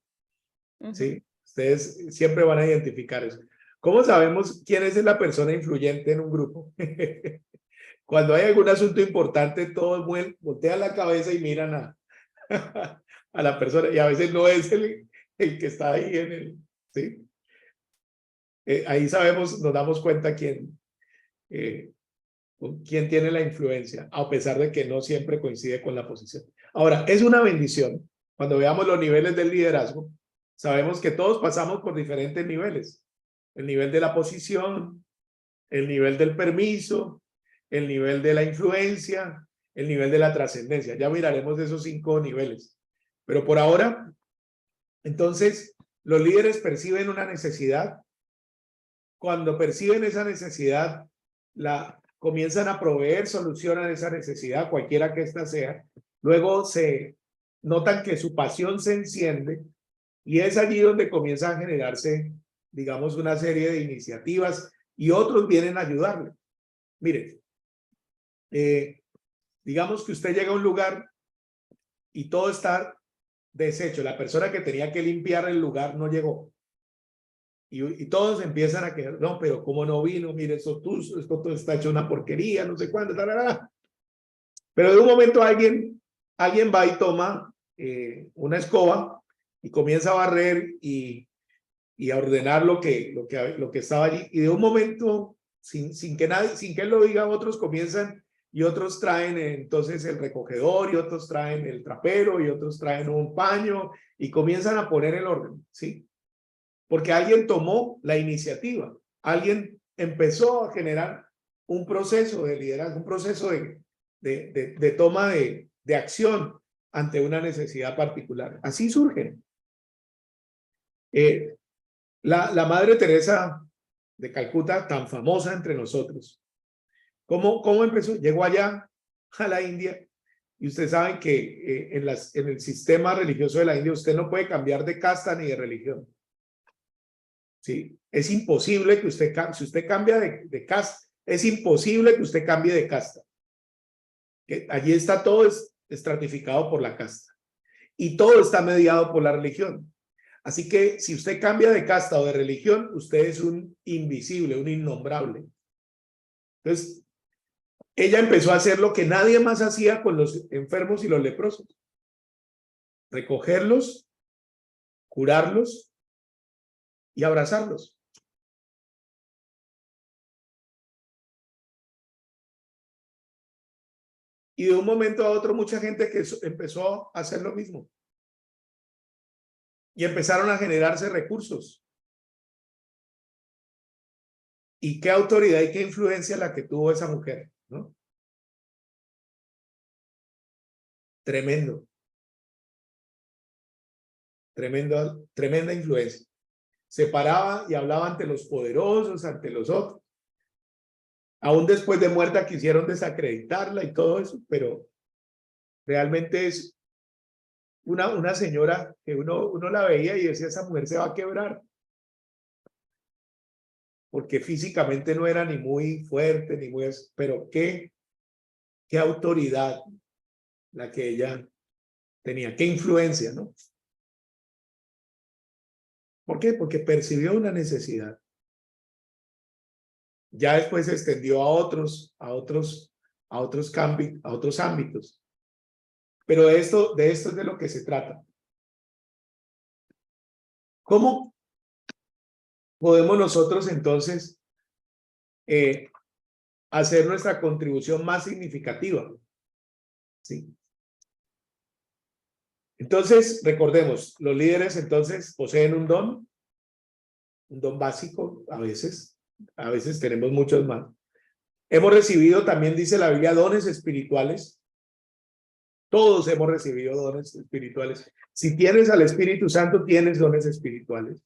¿sí? Ustedes siempre van a identificar eso. ¿Cómo sabemos quién es la persona influyente en un grupo? Cuando hay algún asunto importante, todos voltean la cabeza y miran a la persona, y a veces no es el que está ahí ¿sí? ahí sabemos, nos damos cuenta quién tiene la influencia, a pesar de que no siempre coincide con la posición. Ahora, es una bendición. Cuando veamos los niveles del liderazgo, sabemos que todos pasamos por diferentes niveles. El nivel de la posición, el nivel del permiso, el nivel de la influencia, el nivel de la trascendencia. Ya miraremos esos 5 niveles. Pero por ahora, entonces, los líderes perciben una necesidad. Cuando perciben esa necesidad, comienzan a proveer solución a esa necesidad, cualquiera que ésta sea. Luego se notan que su pasión se enciende y es allí donde comienza a generarse, digamos, una serie de iniciativas y otros vienen a ayudarle. Mire, digamos que usted llega a un lugar y todo está deshecho. La persona que tenía que limpiar el lugar no llegó. Y todos empiezan a quedar, no, pero ¿cómo no vino? Mire, esto todo está hecho una porquería, no sé cuándo, tarará. Pero de un momento alguien va y toma una escoba y comienza a barrer y a ordenar lo que estaba allí. Y de un momento, sin que él lo diga, otros comienzan y otros traen entonces el recogedor y otros traen el trapero y otros traen un paño y comienzan a poner el orden, ¿sí? Porque alguien tomó la iniciativa, alguien empezó a generar un proceso de liderazgo, un proceso de toma de acción ante una necesidad particular. Así surgen. La Madre Teresa de Calcuta, tan famosa entre nosotros, ¿cómo empezó? Llegó allá a la India y ustedes saben que en el sistema religioso de la India usted no puede cambiar de casta ni de religión. Sí, es imposible que si usted cambia de casta, es imposible que usted cambie de casta. Allí está todo estratificado por la casta y todo está mediado por la religión. Así que si usted cambia de casta o de religión, usted es un invisible, un innombrable. Entonces, ella empezó a hacer lo que nadie más hacía con los enfermos y los leprosos: recogerlos, curarlos y abrazarlos. Y de un momento a otro mucha gente que empezó a hacer lo mismo. Y empezaron a generarse recursos. Y qué autoridad y qué influencia la que tuvo esa mujer, ¿no? Tremendo. Tremenda influencia. Se paraba y hablaba ante los poderosos, ante los otros. Aún después de muerta quisieron desacreditarla y todo eso, pero realmente es una señora que uno la veía y decía, esa mujer se va a quebrar. Porque físicamente no era ni muy fuerte, ni muy... Pero qué autoridad la que ella tenía, qué influencia, ¿no? ¿Por qué? Porque percibió una necesidad. Ya después se extendió a otros ámbitos. Pero de esto es de lo que se trata. ¿Cómo podemos nosotros entonces hacer nuestra contribución más significativa? ¿Sí? Entonces, recordemos, los líderes entonces poseen un don básico a veces tenemos muchos más. Hemos recibido, también dice la Biblia, dones espirituales. Todos hemos recibido dones espirituales. Si tienes al Espíritu Santo, tienes dones espirituales.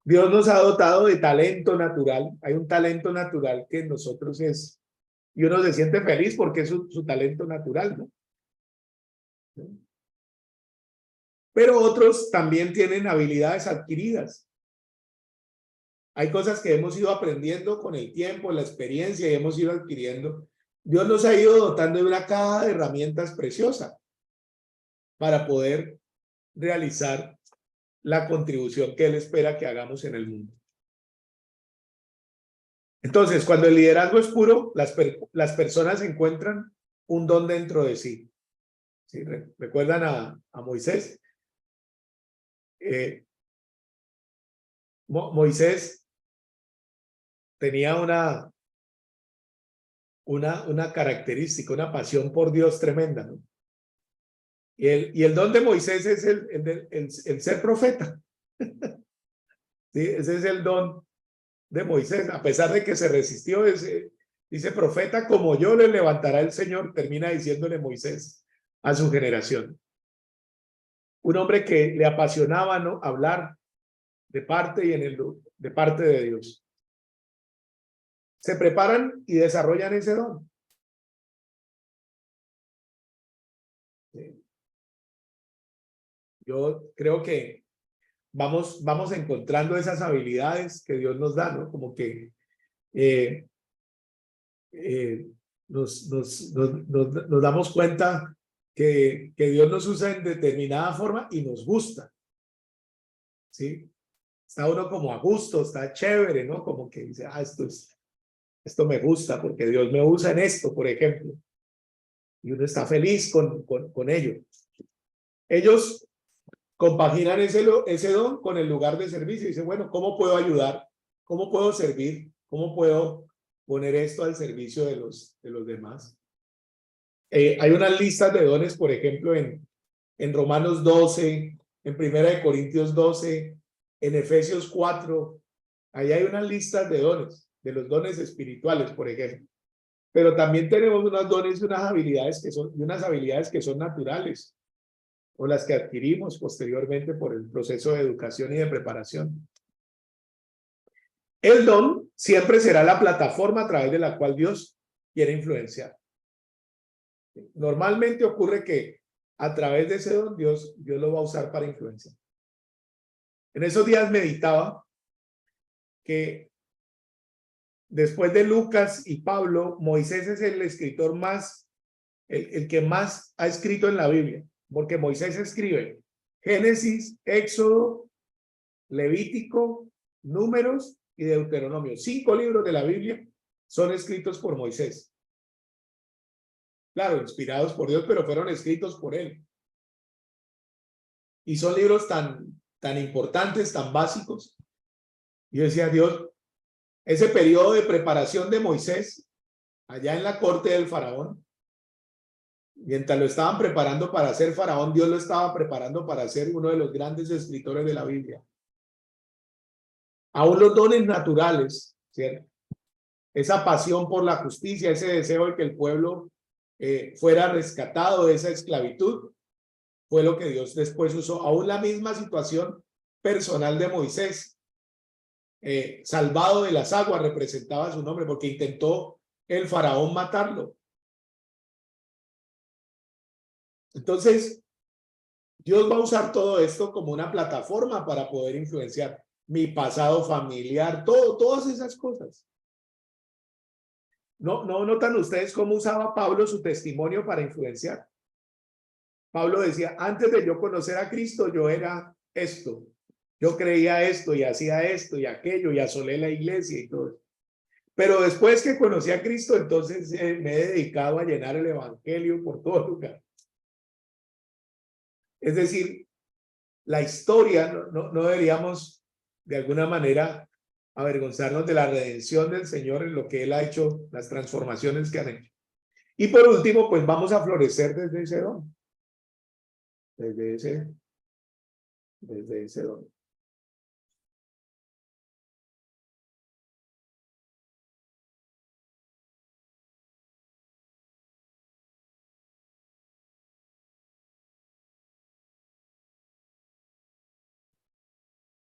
Dios nos ha dotado de talento natural. Hay un talento natural que en nosotros es, y uno se siente feliz porque es su talento natural, ¿no? Pero otros también tienen habilidades adquiridas. Hay cosas que hemos ido aprendiendo con el tiempo, la experiencia, y hemos ido adquiriendo. Dios nos ha ido dotando de una caja de herramientas preciosa para poder realizar la contribución que Él espera que hagamos en el mundo. Entonces, cuando el liderazgo es puro, las personas encuentran un don dentro de sí. ¿Sí? ¿Recuerdan a Moisés? Moisés tenía una característica, una pasión por Dios tremenda, ¿no? Y el don de Moisés es el ser profeta. ¿Sí? Ese es el don de Moisés, a pesar de que se resistió, dice profeta como yo le levantará el Señor, termina diciéndole Moisés a su generación. Un hombre que le apasionaba, ¿no?, hablar de parte de parte de Dios. Se preparan y desarrollan ese don. Sí. Yo creo que vamos encontrando esas habilidades que Dios nos da, ¿no? Como que nos damos cuenta que Dios nos usa en determinada forma y nos gusta. ¿Sí? Está uno como a gusto, está chévere, ¿no? Como que dice, esto me gusta porque Dios me usa en esto, por ejemplo. Y uno está feliz con ello. Ellos compaginan ese don con el lugar de servicio y dicen, bueno, ¿cómo puedo ayudar? ¿Cómo puedo servir? ¿Cómo puedo poner esto al servicio de los demás? Hay unas listas de dones, por ejemplo, en Romanos 12, en Primera de Corintios 12, en Efesios 4. Ahí hay unas listas de dones, de los dones espirituales, por ejemplo. Pero también tenemos unos dones y unas habilidades que son naturales, o las que adquirimos posteriormente por el proceso de educación y de preparación. El don siempre será la plataforma a través de la cual Dios quiere influenciar. Normalmente ocurre que a través de ese don Dios lo va a usar para influenciar. En esos días meditaba que después de Lucas y Pablo, Moisés es el escritor más, el que más ha escrito en la Biblia, porque Moisés escribe Génesis, Éxodo, Levítico, Números y Deuteronomio. 5 libros de la Biblia son escritos por Moisés. Claro, inspirados por Dios, pero fueron escritos por él. Y son libros tan importantes, tan básicos. Y yo decía, Dios, ese periodo de preparación de Moisés, allá en la corte del faraón, mientras lo estaban preparando para ser faraón, Dios lo estaba preparando para ser uno de los grandes escritores de la Biblia. Aún los dones naturales, ¿cierto? Esa pasión por la justicia, ese deseo de que el pueblo fuera rescatado de esa esclavitud, fue lo que Dios después usó. Aún la misma situación personal de Moisés, salvado de las aguas, representaba su nombre, porque intentó el faraón matarlo. Entonces, Dios va a usar todo esto como una plataforma para poder influenciar mi pasado familiar, todas esas cosas. ¿No notan ustedes cómo usaba Pablo su testimonio para influenciar? Pablo decía, antes de yo conocer a Cristo, yo era esto. Yo creía esto y hacía esto y aquello y asolé la iglesia y todo. Pero después que conocí a Cristo, entonces me he dedicado a llenar el evangelio por todo lugar. Es decir, la historia, no deberíamos de alguna manera avergonzarnos de la redención del Señor en lo que Él ha hecho, las transformaciones que han hecho. Y por último, pues vamos a florecer desde ese don. Desde ese don.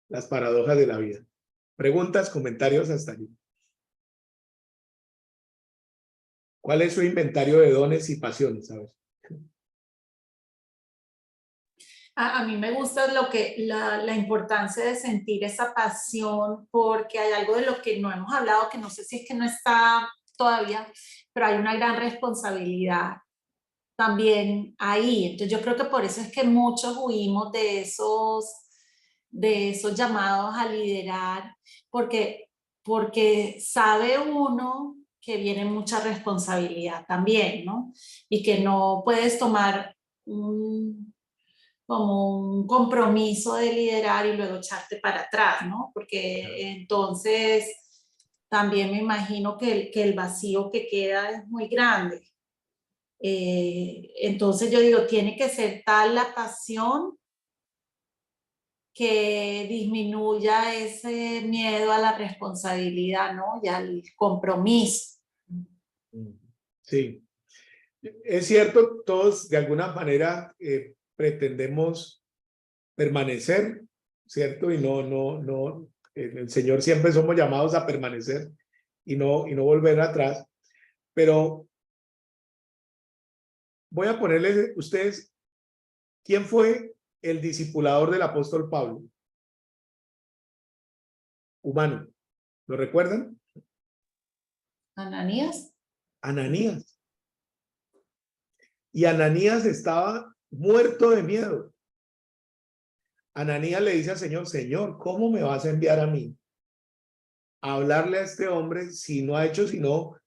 Las paradojas de la vida. Preguntas, comentarios hasta allí. ¿Cuál es su inventario de dones y pasiones? A ver. A mí me gusta la importancia de sentir esa pasión, porque hay algo de lo que no hemos hablado, que no sé si es que no está todavía, pero hay una gran responsabilidad también ahí. Entonces yo creo que por eso es que muchos huimos de esos llamados a liderar, porque sabe uno que viene mucha responsabilidad también, ¿no? Y que no puedes tomar como un compromiso de liderar y luego echarte para atrás, ¿no? Porque entonces también me imagino que el vacío que queda es muy grande. Entonces yo digo, tiene que ser tal la pasión que disminuya ese miedo a la responsabilidad, ¿no? Y al compromiso. Sí, es cierto, todos de alguna manera pretendemos permanecer, ¿cierto? Y no, el Señor siempre somos llamados a permanecer y no volver atrás, pero voy a ponerles ustedes, ¿quién fue el discipulador del apóstol Pablo? Humano, ¿lo recuerdan? ¿Ananías? Ananías. Y Ananías estaba muerto de miedo. Ananías le dice al Señor, Señor, ¿cómo me vas a enviar a mí a hablarle a este hombre si no ha hecho sino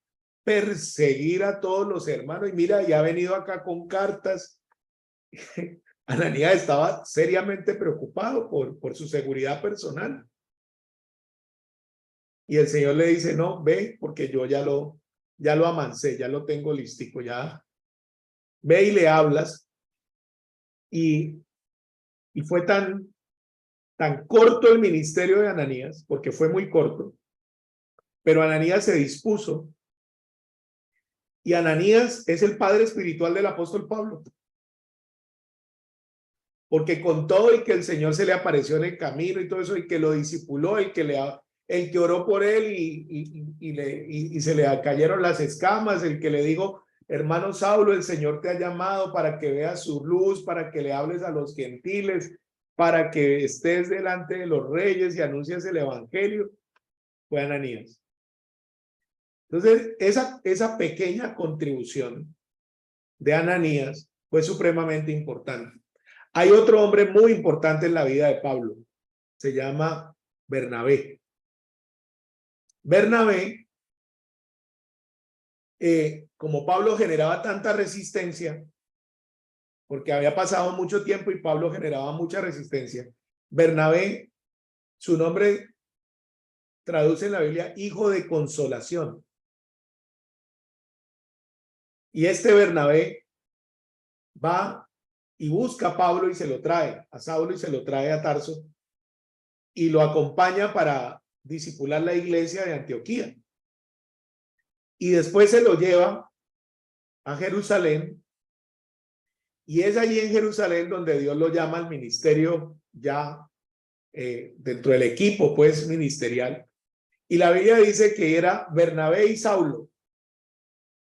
perseguir a todos los hermanos? Y mira, ya ha venido acá con cartas. Ananías estaba seriamente preocupado por su seguridad personal. Y el Señor le dice, no, ve, porque yo ya lo amancé, ya lo tengo listico, ya ve y le hablas. Y fue tan corto el ministerio de Ananías, porque fue muy corto, pero Ananías se dispuso. Y Ananías es el padre espiritual del apóstol Pablo. Porque con todo y que el Señor se le apareció en el camino y todo eso, y que lo discipuló, el que oró por él y se le cayeron las escamas, el que le dijo, hermano Saulo, el Señor te ha llamado para que veas su luz, para que le hables a los gentiles, para que estés delante de los reyes y anuncies el evangelio, fue Ananías. Entonces, esa pequeña contribución de Ananías fue supremamente importante. Hay otro hombre muy importante en la vida de Pablo, se llama Bernabé. Bernabé, como Pablo generaba tanta resistencia, porque había pasado mucho tiempo y Pablo generaba mucha resistencia, Bernabé, su nombre traduce en la Biblia hijo de consolación. Y este Bernabé va y busca a Pablo y se lo trae, a Saulo y se lo trae a Tarso, y lo acompaña para discipular la iglesia de Antioquía. Y después se lo lleva a Jerusalén, y es allí en Jerusalén donde Dios lo llama al ministerio ya dentro del equipo pues ministerial. Y la Biblia dice que era Bernabé y Saulo.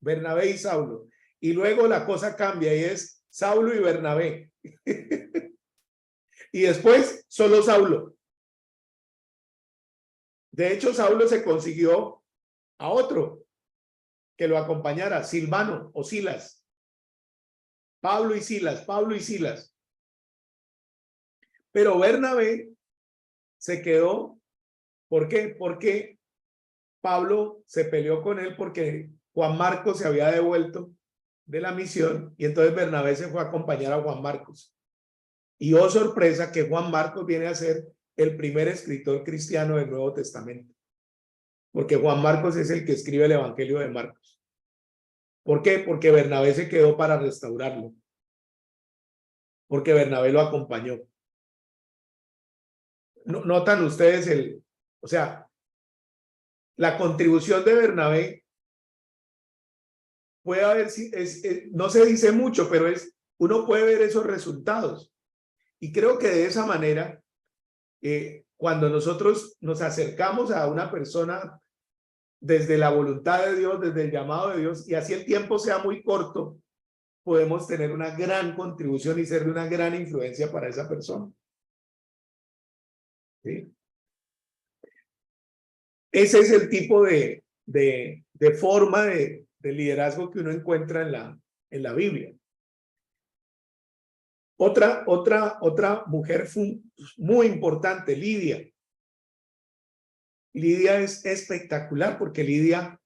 Bernabé y Saulo. Y luego la cosa cambia y es Saulo y Bernabé. Y después solo Saulo. De hecho, Saulo se consiguió a otro que lo acompañara, Silvano o Silas. Pablo y Silas. Pero Bernabé se quedó. ¿Por qué? Porque Pablo se peleó con él porque Juan Marcos se había devuelto de la misión y entonces Bernabé se fue a acompañar a Juan Marcos. Y oh sorpresa que Juan Marcos viene a ser el primer escritor cristiano del Nuevo Testamento. Porque Juan Marcos es el que escribe el Evangelio de Marcos. ¿Por qué? Porque Bernabé se quedó para restaurarlo. Porque Bernabé lo acompañó. ¿Notan ustedes o sea, la contribución de Bernabé puede haber, no se dice mucho, pero uno puede ver esos resultados. Y creo que de esa manera, cuando nosotros nos acercamos a una persona desde la voluntad de Dios, desde el llamado de Dios, y así el tiempo sea muy corto, podemos tener una gran contribución y ser de una gran influencia para esa persona. ¿Sí? Ese es el tipo de forma de liderazgo que uno encuentra en la Biblia. Otra mujer muy importante, Lidia. Lidia es espectacular porque Lidia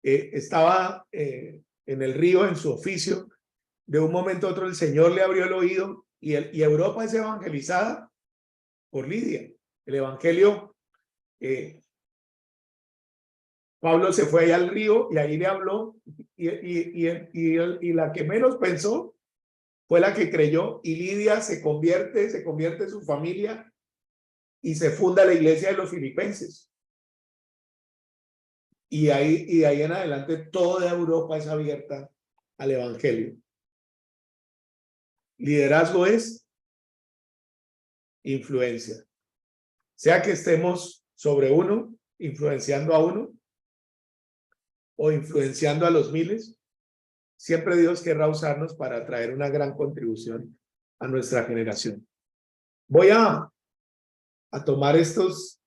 estaba en el río en su oficio. De un momento a otro el Señor le abrió el oído y Europa es evangelizada por Lidia. El evangelio Pablo se fue allá al río y ahí le habló y la que menos pensó fue la que creyó, y Lidia se convierte en su familia y se funda la iglesia de los filipenses. Y de ahí en adelante toda Europa es abierta al evangelio. Liderazgo es influencia. Sea que estemos sobre uno, influenciando a uno, o influenciando a los miles, siempre Dios querrá usarnos para traer una gran contribución a nuestra generación. Voy a tomar estos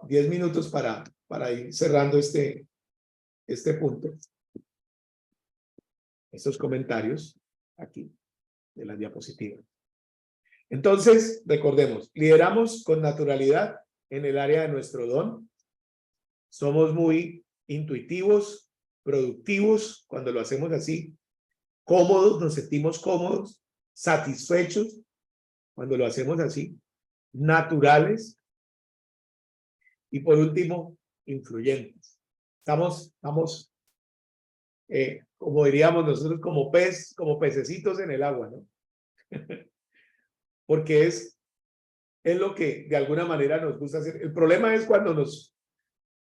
10 minutos para ir cerrando este punto. Estos comentarios aquí de la diapositiva. Entonces, recordemos, lideramos con naturalidad en el área de nuestro don. Somos muy intuitivos, productivos cuando lo hacemos así, cómodos, nos sentimos cómodos, satisfechos cuando lo hacemos así, naturales, y por último, influyentes. Estamos como diríamos nosotros, como pececitos en el agua, ¿no? Porque es lo que de alguna manera nos gusta hacer. El problema es cuando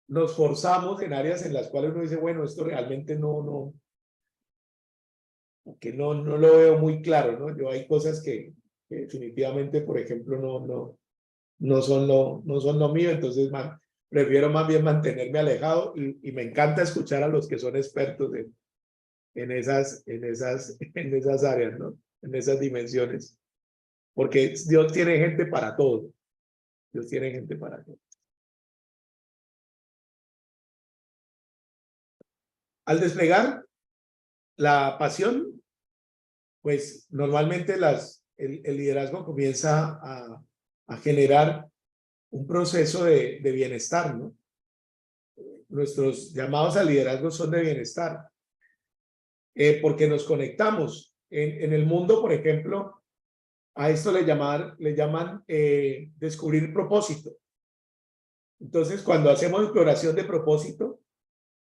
nos forzamos en áreas en las cuales uno dice, bueno, esto realmente no lo veo muy claro, ¿no? Yo hay cosas que definitivamente, por ejemplo, no son lo mío, entonces prefiero más bien mantenerme alejado, y me encanta escuchar a los que son expertos en esas áreas, ¿no? En esas dimensiones. Porque Dios tiene gente para todo. Dios tiene gente para todo. Al desplegar la pasión, pues normalmente el liderazgo comienza a generar un proceso de bienestar, ¿no? Nuestros llamados al liderazgo son de bienestar, porque nos conectamos. En el mundo, por ejemplo, a esto le llaman descubrir propósito. Entonces, cuando hacemos exploración de propósito,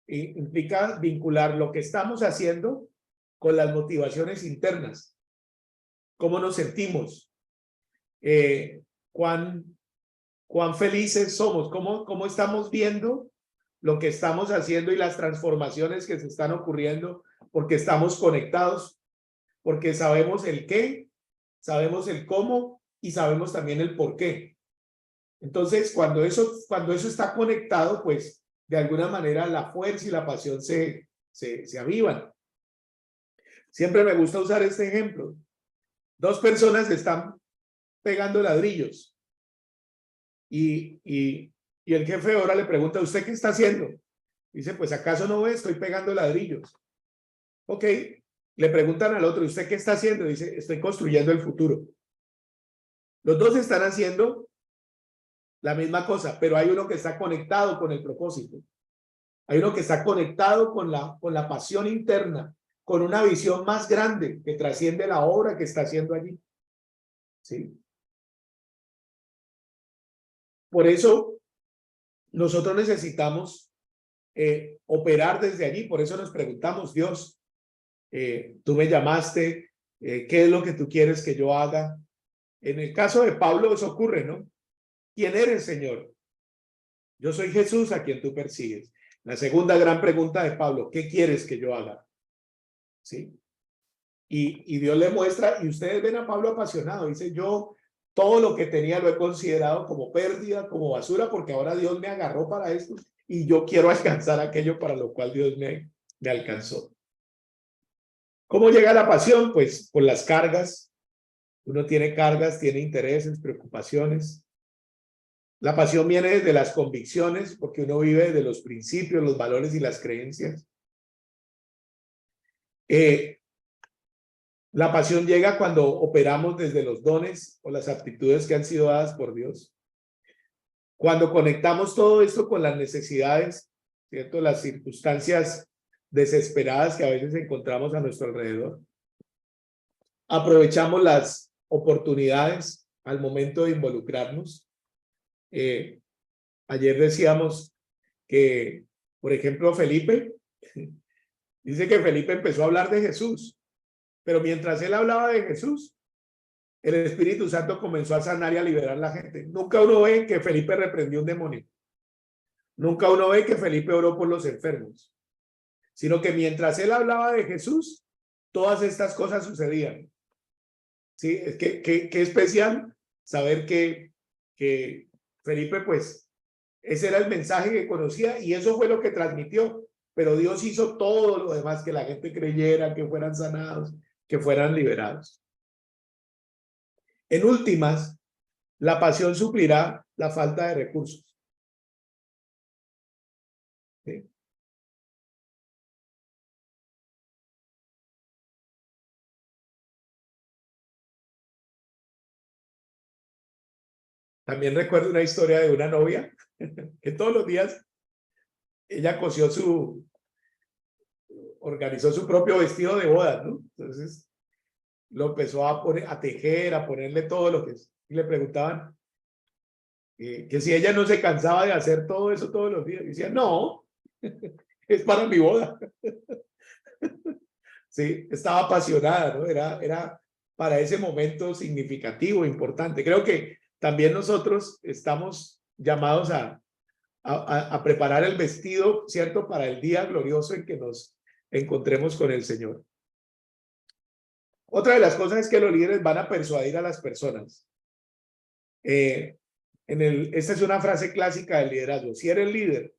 implica vincular lo que estamos haciendo con las motivaciones internas. ¿Cómo nos sentimos? ¿Cuán felices somos? ¿Cómo estamos viendo lo que estamos haciendo y las transformaciones que se están ocurriendo? Porque estamos conectados, porque sabemos el qué, sabemos el cómo y sabemos también el por qué. Entonces, cuando eso está conectado, pues de alguna manera la fuerza y la pasión se avivan. Siempre me gusta usar este ejemplo. Dos personas están pegando ladrillos y el jefe ahora le pregunta, ¿usted qué está haciendo? Dice, pues ¿acaso no ve? Estoy pegando ladrillos. Ok, le preguntan al otro, ¿usted qué está haciendo? Dice, estoy construyendo el futuro. Los dos están haciendo la misma cosa, pero hay uno que está conectado con el propósito. Hay uno que está conectado con la pasión interna, con una visión más grande que trasciende la obra que está haciendo allí. ¿Sí? Por eso nosotros necesitamos operar desde allí. Por eso nos preguntamos, Dios, tú me llamaste, ¿qué es lo que tú quieres que yo haga? En el caso de Pablo eso ocurre, ¿no? ¿Quién eres, Señor? Yo soy Jesús a quien tú persigues. La segunda gran pregunta de Pablo, ¿qué quieres que yo haga? ¿Sí? Y Dios le muestra, y ustedes ven a Pablo apasionado, dice, yo todo lo que tenía lo he considerado como pérdida, como basura, porque ahora Dios me agarró para esto y yo quiero alcanzar aquello para lo cual Dios me alcanzó. ¿Cómo llega la pasión? Pues por las cargas. Uno tiene cargas, tiene intereses, preocupaciones. La pasión viene desde las convicciones, porque uno vive de los principios, los valores y las creencias. La pasión llega cuando operamos desde los dones o las aptitudes que han sido dadas por Dios. Cuando conectamos todo esto con las necesidades, ¿cierto? Las circunstancias desesperadas que a veces encontramos a nuestro alrededor. Aprovechamos las oportunidades al momento de involucrarnos. Ayer decíamos que Por ejemplo, Felipe, dice que Felipe empezó a hablar de Jesús, pero mientras él hablaba de Jesús, el Espíritu Santo comenzó a sanar y a liberar a la gente. Nunca uno ve que Felipe reprendió un demonio. Nunca uno ve que Felipe oró por los enfermos, sino que mientras él hablaba de Jesús, todas estas cosas sucedían. Sí, es que qué especial saber que Felipe, pues, ese era el mensaje que conocía y eso fue lo que transmitió. Pero Dios hizo todo lo demás, que la gente creyera, que fueran sanados, que fueran liberados. En últimas, la pasión suplirá la falta de recursos. ¿Sí? También recuerdo una historia de una novia que todos los días ella organizó su propio vestido de boda, ¿no? Entonces lo empezó a tejer, a ponerle todo lo que y le preguntaban que si ella no se cansaba de hacer todo eso todos los días. Y decía, no, es para mi boda. Sí, estaba apasionada, ¿no? Era para ese momento significativo, importante. Creo que también nosotros estamos llamados a preparar el vestido, ¿cierto? Para el día glorioso en que nos encontremos con el Señor. Otra de las cosas es que los líderes van a persuadir a las personas. Esta es una frase clásica del liderazgo. Si eres líder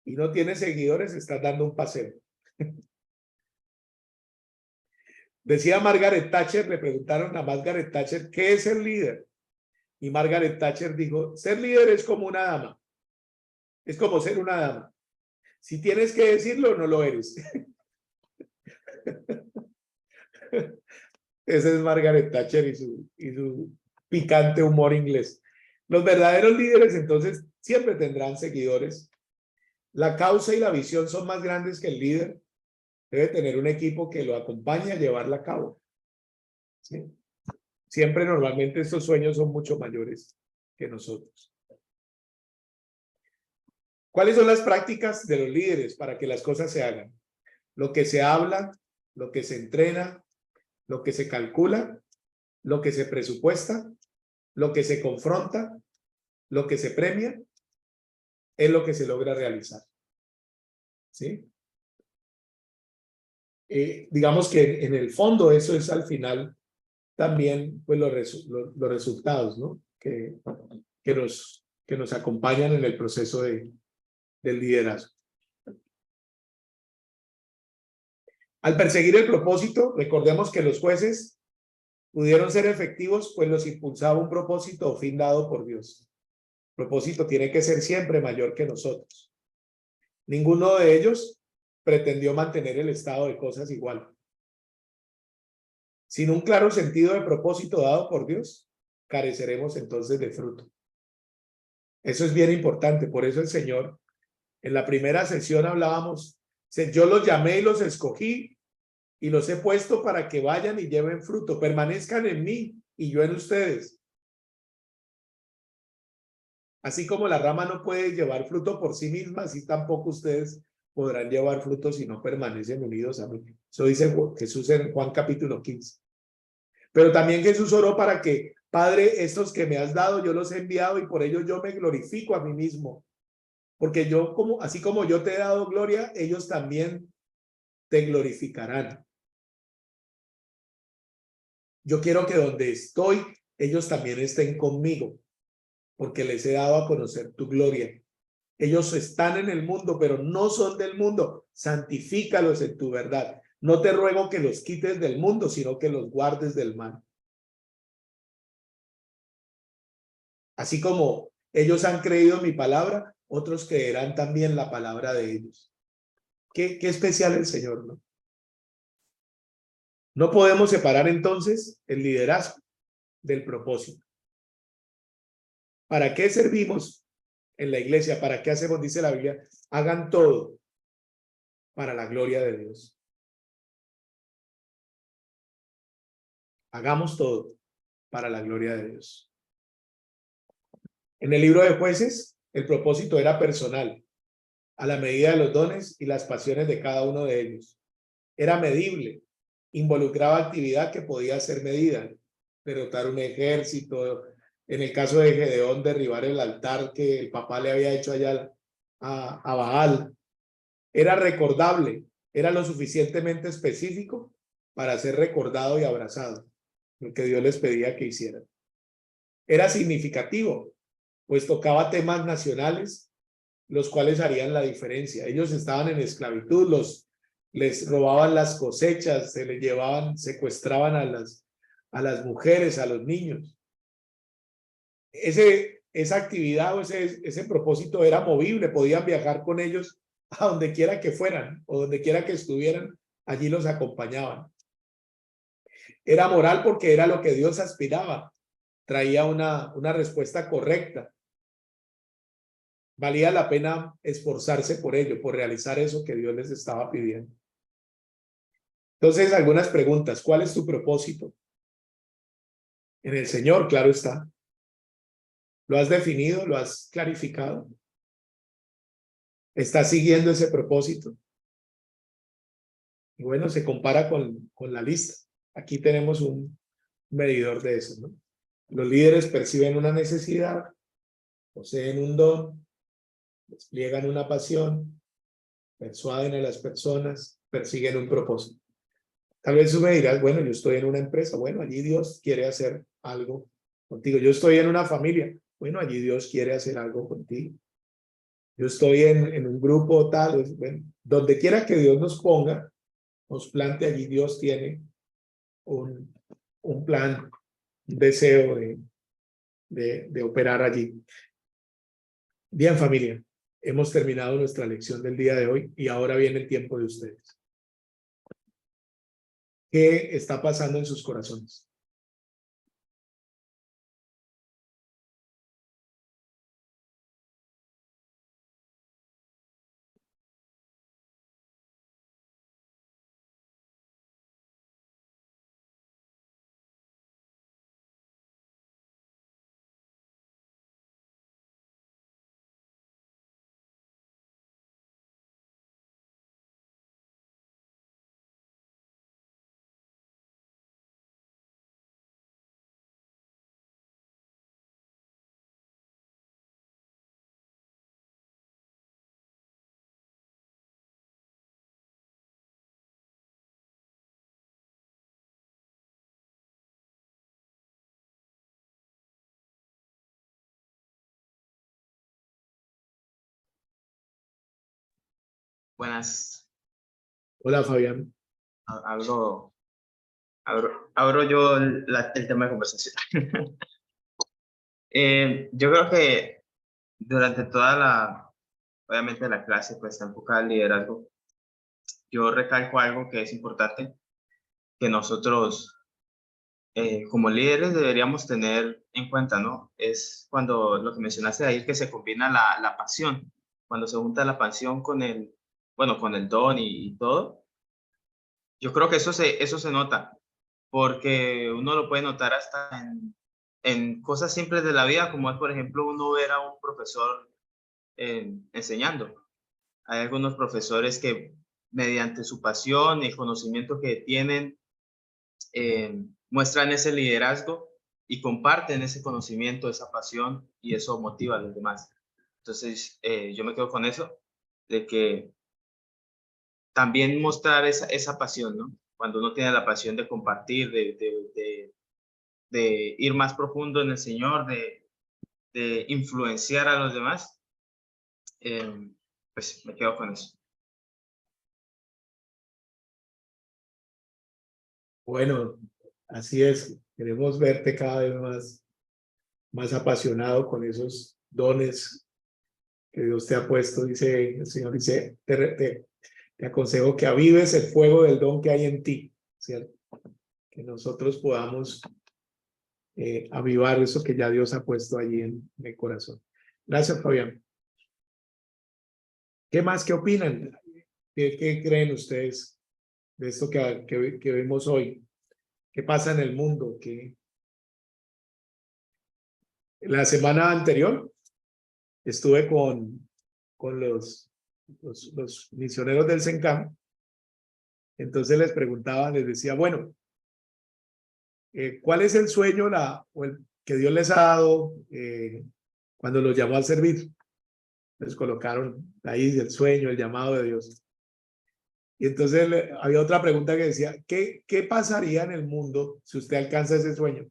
y no tienes seguidores, estás dando un paseo. Decía Margaret Thatcher, le preguntaron a Margaret Thatcher, ¿qué es ser líder? Y Margaret Thatcher dijo, ser líder es como una dama. Es como ser una dama. Si tienes que decirlo, no lo eres. Ese es Margaret Thatcher y su picante humor inglés. Los verdaderos líderes entonces siempre tendrán seguidores. La causa y la visión son más grandes que el líder. Debe tener un equipo que lo acompañe a llevarla a cabo. ¿Sí? Siempre normalmente estos sueños son mucho mayores que nosotros. ¿Cuáles son las prácticas de los líderes para que las cosas se hagan? Lo que se habla, lo que se entrena, lo que se calcula, lo que se presupuesta, lo que se confronta, lo que se premia, es lo que se logra realizar. ¿Sí? Digamos que en el fondo eso es al final también pues los resultados, ¿no? que nos acompañan en el proceso del liderazgo. Al perseguir el propósito, recordemos que los jueces pudieron ser efectivos, pues los impulsaba un propósito o fin dado por Dios. El propósito tiene que ser siempre mayor que nosotros. Ninguno de ellos pretendió mantener el estado de cosas igual. Sin un claro sentido de propósito dado por Dios, careceremos entonces de fruto. Eso es bien importante. Por eso el Señor, en la primera sesión hablábamos, yo los llamé y los escogí y los he puesto para que vayan y lleven fruto, permanezcan en mí y yo en ustedes. Así como la rama no puede llevar fruto por sí misma, así tampoco ustedes podrán llevar fruto si no permanecen unidos a mí. Eso dice Jesús en Juan capítulo 15. Pero también Jesús oró para que, Padre, estos que me has dado, yo los he enviado y por ello yo me glorifico a mí mismo. Porque yo, así como yo te he dado gloria, ellos también te glorificarán. Yo quiero que donde estoy, ellos también estén conmigo, porque les he dado a conocer tu gloria. Ellos están en el mundo, pero no son del mundo. Santifícalos en tu verdad. No te ruego que los quites del mundo, sino que los guardes del mal. Así como ellos han creído en mi palabra, otros creerán también la palabra de ellos. Qué especial el Señor, ¿no? No podemos separar entonces el liderazgo del propósito. ¿Para qué servimos en la iglesia? ¿Para qué hacemos? Dice la Biblia, hagan todo para la gloria de Dios. Hagamos todo para la gloria de Dios. En el libro de Jueces, el propósito era personal. a la medida de los dones y las pasiones de cada uno de ellos. Era medible, involucraba actividad que podía ser medida, derrotar un ejército, en el caso de Gedeón, derribar el altar que el papá le había hecho allá a Baal. Era recordable, era lo suficientemente específico para ser recordado y abrazado, lo que Dios les pedía que hicieran. Era significativo, pues tocaba temas nacionales, los cuales harían la diferencia. Ellos estaban en esclavitud, les robaban las cosechas, se les llevaban, secuestraban a las mujeres, a los niños. Esa actividad o ese propósito era movible, podían viajar con ellos a donde quiera que fueran o donde quiera que estuvieran, allí los acompañaban. Era moral porque era lo que Dios aspiraba, traía una respuesta correcta. Valía la pena esforzarse por ello, por realizar eso que Dios les estaba pidiendo. Entonces, algunas preguntas. ¿Cuál es tu propósito? En el Señor, claro está. ¿Lo has definido? ¿Lo has clarificado? ¿Estás siguiendo ese propósito? Y bueno, se compara con la lista. Aquí tenemos un medidor de eso, ¿no? Los líderes perciben una necesidad, poseen un don, despliegan una pasión, persuaden a las personas, persiguen un propósito. Tal vez tú me dirás, bueno, yo estoy en una empresa, bueno, allí Dios quiere hacer algo contigo. Yo estoy en una familia, bueno, allí Dios quiere hacer algo contigo. Yo estoy en un grupo tal, bueno, donde quiera que Dios nos ponga, nos plante, allí Dios tiene un plan, un deseo de operar allí. Bien, familia, hemos terminado nuestra lección del día de hoy y ahora viene el tiempo de ustedes. ¿Qué está pasando en sus corazones? Buenas. Hola, Fabián. Abro yo el tema de conversación. Yo creo que durante obviamente la clase pues está enfocada al liderazgo. Yo recalco algo que es importante, que nosotros como líderes deberíamos tener en cuenta, ¿no? Es cuando lo que mencionaste ahí, que se combina la pasión, cuando se junta la pasión con con el don y todo. Yo creo que eso se nota, porque uno lo puede notar hasta en cosas simples de la vida, como es, por ejemplo, uno ver a un profesor enseñando. Hay algunos profesores que mediante su pasión y el conocimiento que tienen, muestran ese liderazgo y comparten ese conocimiento, esa pasión, y eso motiva a los demás. Entonces, yo me quedo con eso, de que también mostrar esa pasión, ¿no? Cuando uno tiene la pasión de compartir, de ir más profundo en el Señor, de influenciar a los demás, pues me quedo con eso. Bueno, así es. Queremos verte cada vez más apasionado con esos dones que Dios te ha puesto. Dice, el Señor dice, te aconsejo que avives el fuego del don que hay en ti, ¿cierto? Que nosotros podamos avivar eso que ya Dios ha puesto allí en el corazón. Gracias, Fabián. ¿Qué más? ¿Qué opinan? ¿Qué creen ustedes de esto que vemos hoy? ¿Qué pasa en el mundo? La semana anterior estuve con los los misioneros del CENCAM. Entonces les preguntaba, les decía, bueno, ¿cuál es el sueño que Dios les ha dado cuando los llamó al servir? Les colocaron ahí el sueño, el llamado de Dios. Y entonces había otra pregunta que decía, ¿qué pasaría en el mundo si usted alcanza ese sueño?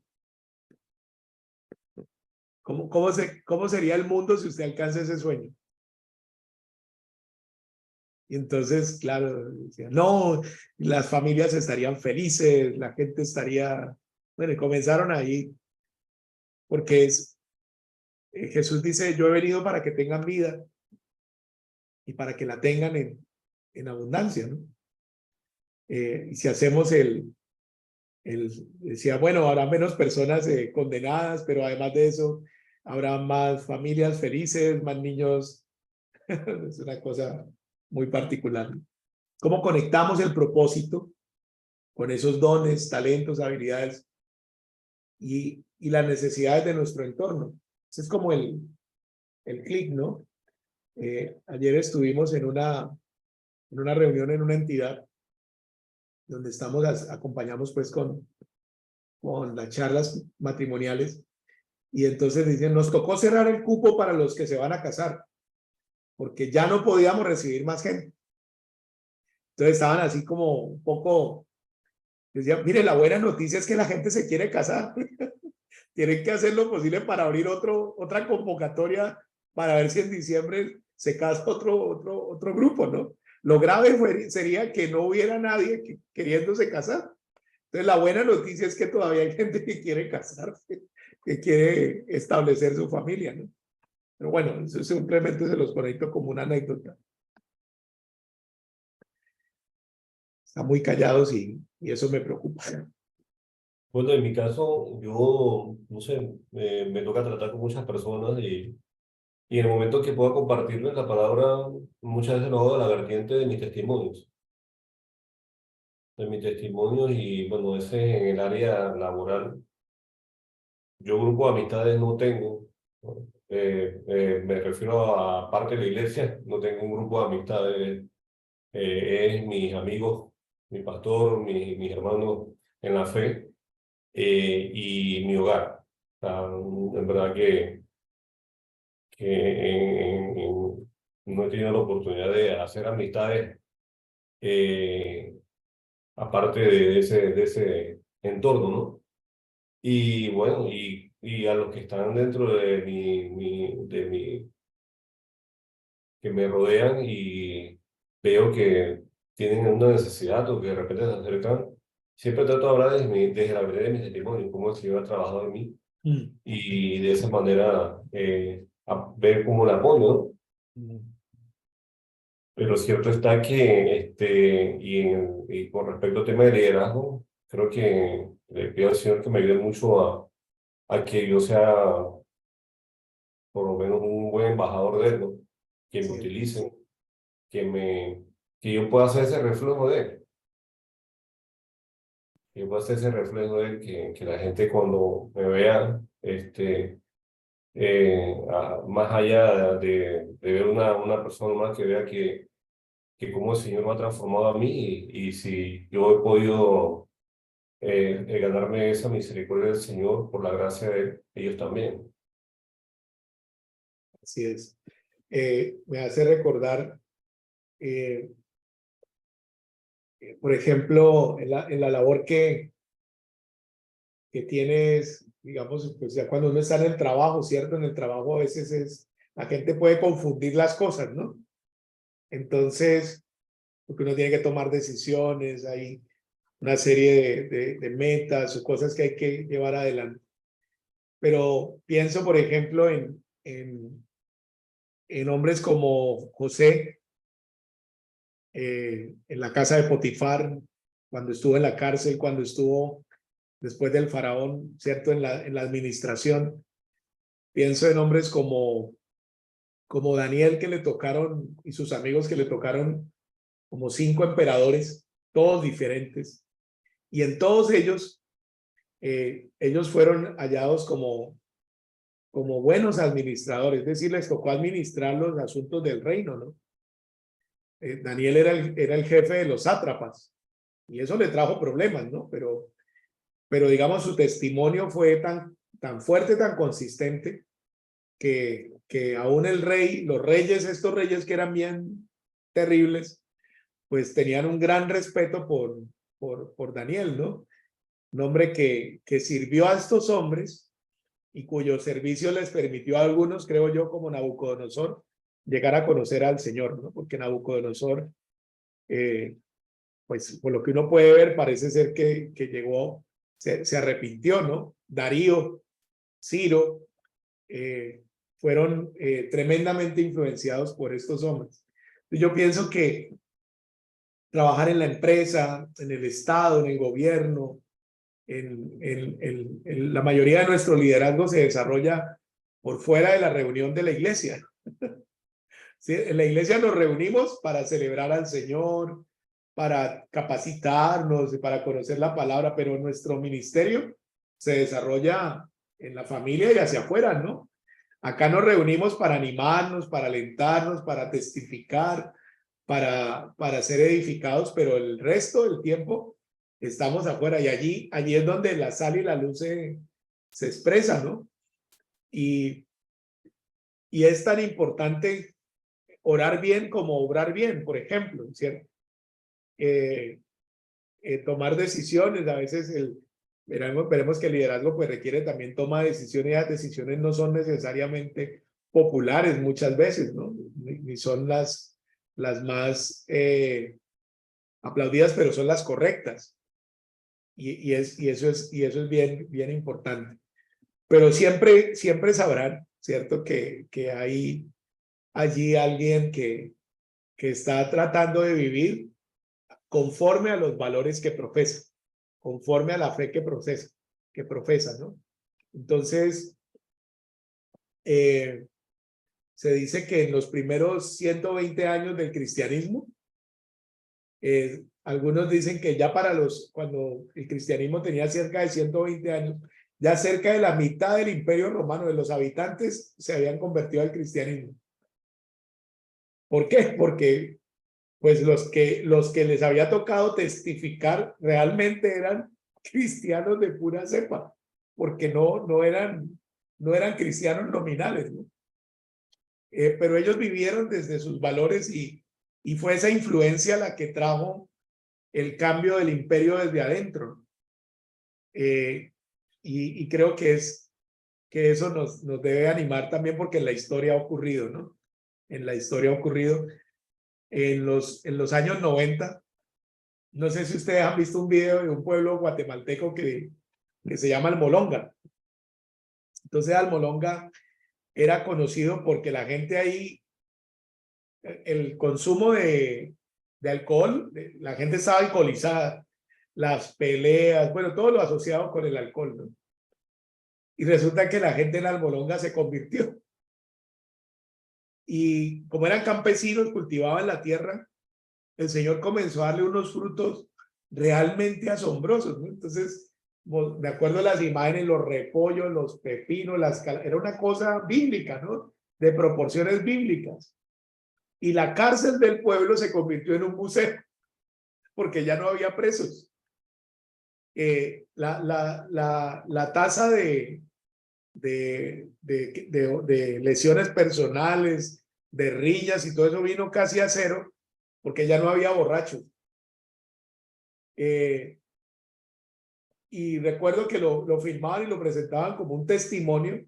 ¿Cómo sería el mundo si usted alcanza ese sueño? Y entonces, claro, decía, no, las familias estarían felices, la gente estaría, bueno, y comenzaron ahí, porque Jesús dice, yo he venido para que tengan vida y para que la tengan en abundancia, ¿no? Y si hacemos decía, bueno, habrá menos personas condenadas, pero además de eso, habrá más familias felices, más niños. Es una cosa muy particular. ¿Cómo conectamos el propósito con esos dones, talentos, habilidades y las necesidades de nuestro entorno? Ese es como el clic, ¿no? Ayer estuvimos en una reunión en una entidad donde acompañamos pues con las charlas matrimoniales, y entonces dicen, nos tocó cerrar el cupo para los que se van a casar, porque ya no podíamos recibir más gente. Entonces estaban así como un poco, decían, mire, la buena noticia es que la gente se quiere casar. Tienen que hacer lo posible para abrir otra convocatoria para ver si en diciembre se casa otro grupo, ¿no? Lo grave sería que no hubiera nadie queriéndose casar. Entonces, la buena noticia es que todavía hay gente que quiere casarse, que quiere establecer su familia, ¿no? Pero bueno, eso simplemente se los conecto como una anécdota. Están muy callados y eso me preocupa. Bueno, en mi caso, yo, no sé, me toca tratar con muchas personas y en el momento que pueda compartirles la palabra, muchas veces lo hago de la vertiente de mis testimonios. Y bueno, ese en el área laboral. Yo grupo de amistades no tengo, ¿no? Me refiero a parte de la iglesia, no tengo un grupo de amistades, es mis amigos, mi pastor, mis hermanos en la fe y mi hogar. O sea, en verdad que no he tenido la oportunidad de hacer amistades aparte de ese entorno, ¿no? Y bueno, y a los que están dentro de que me rodean y veo que tienen una necesidad o que de repente se acercan, siempre trato de hablar desde la verdad de mi testimonio, cómo el Señor ha trabajado en mí y de esa manera ver cómo la apoyo, ¿no? Pero cierto está que, y con respecto al tema de liderazgo, creo que le pido al Señor que me ayude mucho a que yo sea por lo menos un buen embajador de él, ¿no? Que me Sí. utilicen, que yo pueda hacer ese reflejo de él. Que yo pueda hacer ese reflejo de él, que la gente cuando me vea, más allá de ver una persona más, que vea que cómo el Señor me ha transformado a mí y si yo he podido ganarme esa misericordia del Señor por la gracia de él, ellos también. Así es. Me hace recordar, por ejemplo, en la labor que tienes, digamos, pues ya cuando uno está en el trabajo, ¿cierto? En el trabajo a veces la gente puede confundir las cosas, ¿no? Entonces, porque uno tiene que tomar decisiones, hay una serie de metas o cosas que hay que llevar adelante. Pero pienso, por ejemplo, en hombres como José, en la casa de Potifar, cuando estuvo en la cárcel, cuando estuvo después del faraón, ¿cierto? En la administración. Pienso en hombres como Daniel, que le tocaron, y sus amigos que le tocaron como 5 emperadores, todos diferentes. Y en todos ellos, ellos fueron hallados como buenos administradores, es decir, les tocó administrar los asuntos del reino, ¿no? Daniel era el jefe de los sátrapas y eso le trajo problemas, ¿no? Pero digamos, su testimonio fue tan fuerte, tan consistente, que aún el rey, los reyes, estos reyes que eran bien terribles, pues tenían un gran respeto por Daniel, ¿no? Un hombre que sirvió a estos hombres y cuyo servicio les permitió a algunos, creo yo, como Nabucodonosor, llegar a conocer al Señor, ¿no? Porque Nabucodonosor, pues por lo que uno puede ver, parece ser que llegó, se arrepintió, ¿no? Darío, Ciro, fueron tremendamente influenciados por estos hombres. Yo pienso que trabajar en la empresa, en el Estado, en el gobierno, en la mayoría de nuestro liderazgo se desarrolla por fuera de la reunión de la iglesia. ¿Sí? En la iglesia nos reunimos para celebrar al Señor, para capacitarnos, para conocer la palabra, pero nuestro ministerio se desarrolla en la familia y hacia afuera, ¿no? Acá nos reunimos para animarnos, para alentarnos, para testificar, para ser edificados, pero el resto del tiempo estamos afuera y allí es donde la sal y la luz se expresan, ¿no? Y es tan importante orar bien como obrar bien, por ejemplo, ¿cierto? Tomar decisiones, a veces veremos que el liderazgo pues requiere también toma de decisiones y las decisiones no son necesariamente populares muchas veces, ¿no? Ni son las más aplaudidas, pero son las correctas. Y eso es bien importante. Pero siempre sabrán, ¿cierto? Que hay allí alguien que está tratando de vivir conforme a los valores que profesa, conforme a la fe que profesa, ¿no? Entonces, se dice que en los primeros 120 años del cristianismo, algunos dicen que ya cuando el cristianismo tenía cerca de 120 años, ya cerca de la mitad del imperio romano, de los habitantes, se habían convertido al cristianismo. ¿Por qué? Porque pues los que les había tocado testificar realmente eran cristianos de pura cepa, porque no eran cristianos nominales, ¿no? Pero ellos vivieron desde sus valores y fue esa influencia la que trajo el cambio del imperio desde adentro. Y creo que eso nos debe animar también porque en la historia ha ocurrido, ¿no? En la historia ha ocurrido. En los años 90, no sé si ustedes han visto un video de un pueblo guatemalteco que se llama Almolonga. Entonces Almolonga era conocido porque la gente ahí, el consumo de alcohol, la gente estaba alcoholizada, las peleas, bueno, todo lo asociado con el alcohol, ¿no? Y resulta que la gente en Almolonga se convirtió. Y como eran campesinos, cultivaban la tierra, el Señor comenzó a darle unos frutos realmente asombrosos, ¿no? Entonces, de acuerdo a las imágenes, los repollos, los pepinos, era una cosa bíblica, ¿no? De proporciones bíblicas. Y la cárcel del pueblo se convirtió en un museo, porque ya no había presos. La tasa de lesiones personales, de riñas y todo eso vino casi a cero, porque ya no había borrachos. Y recuerdo que lo filmaban y lo presentaban como un testimonio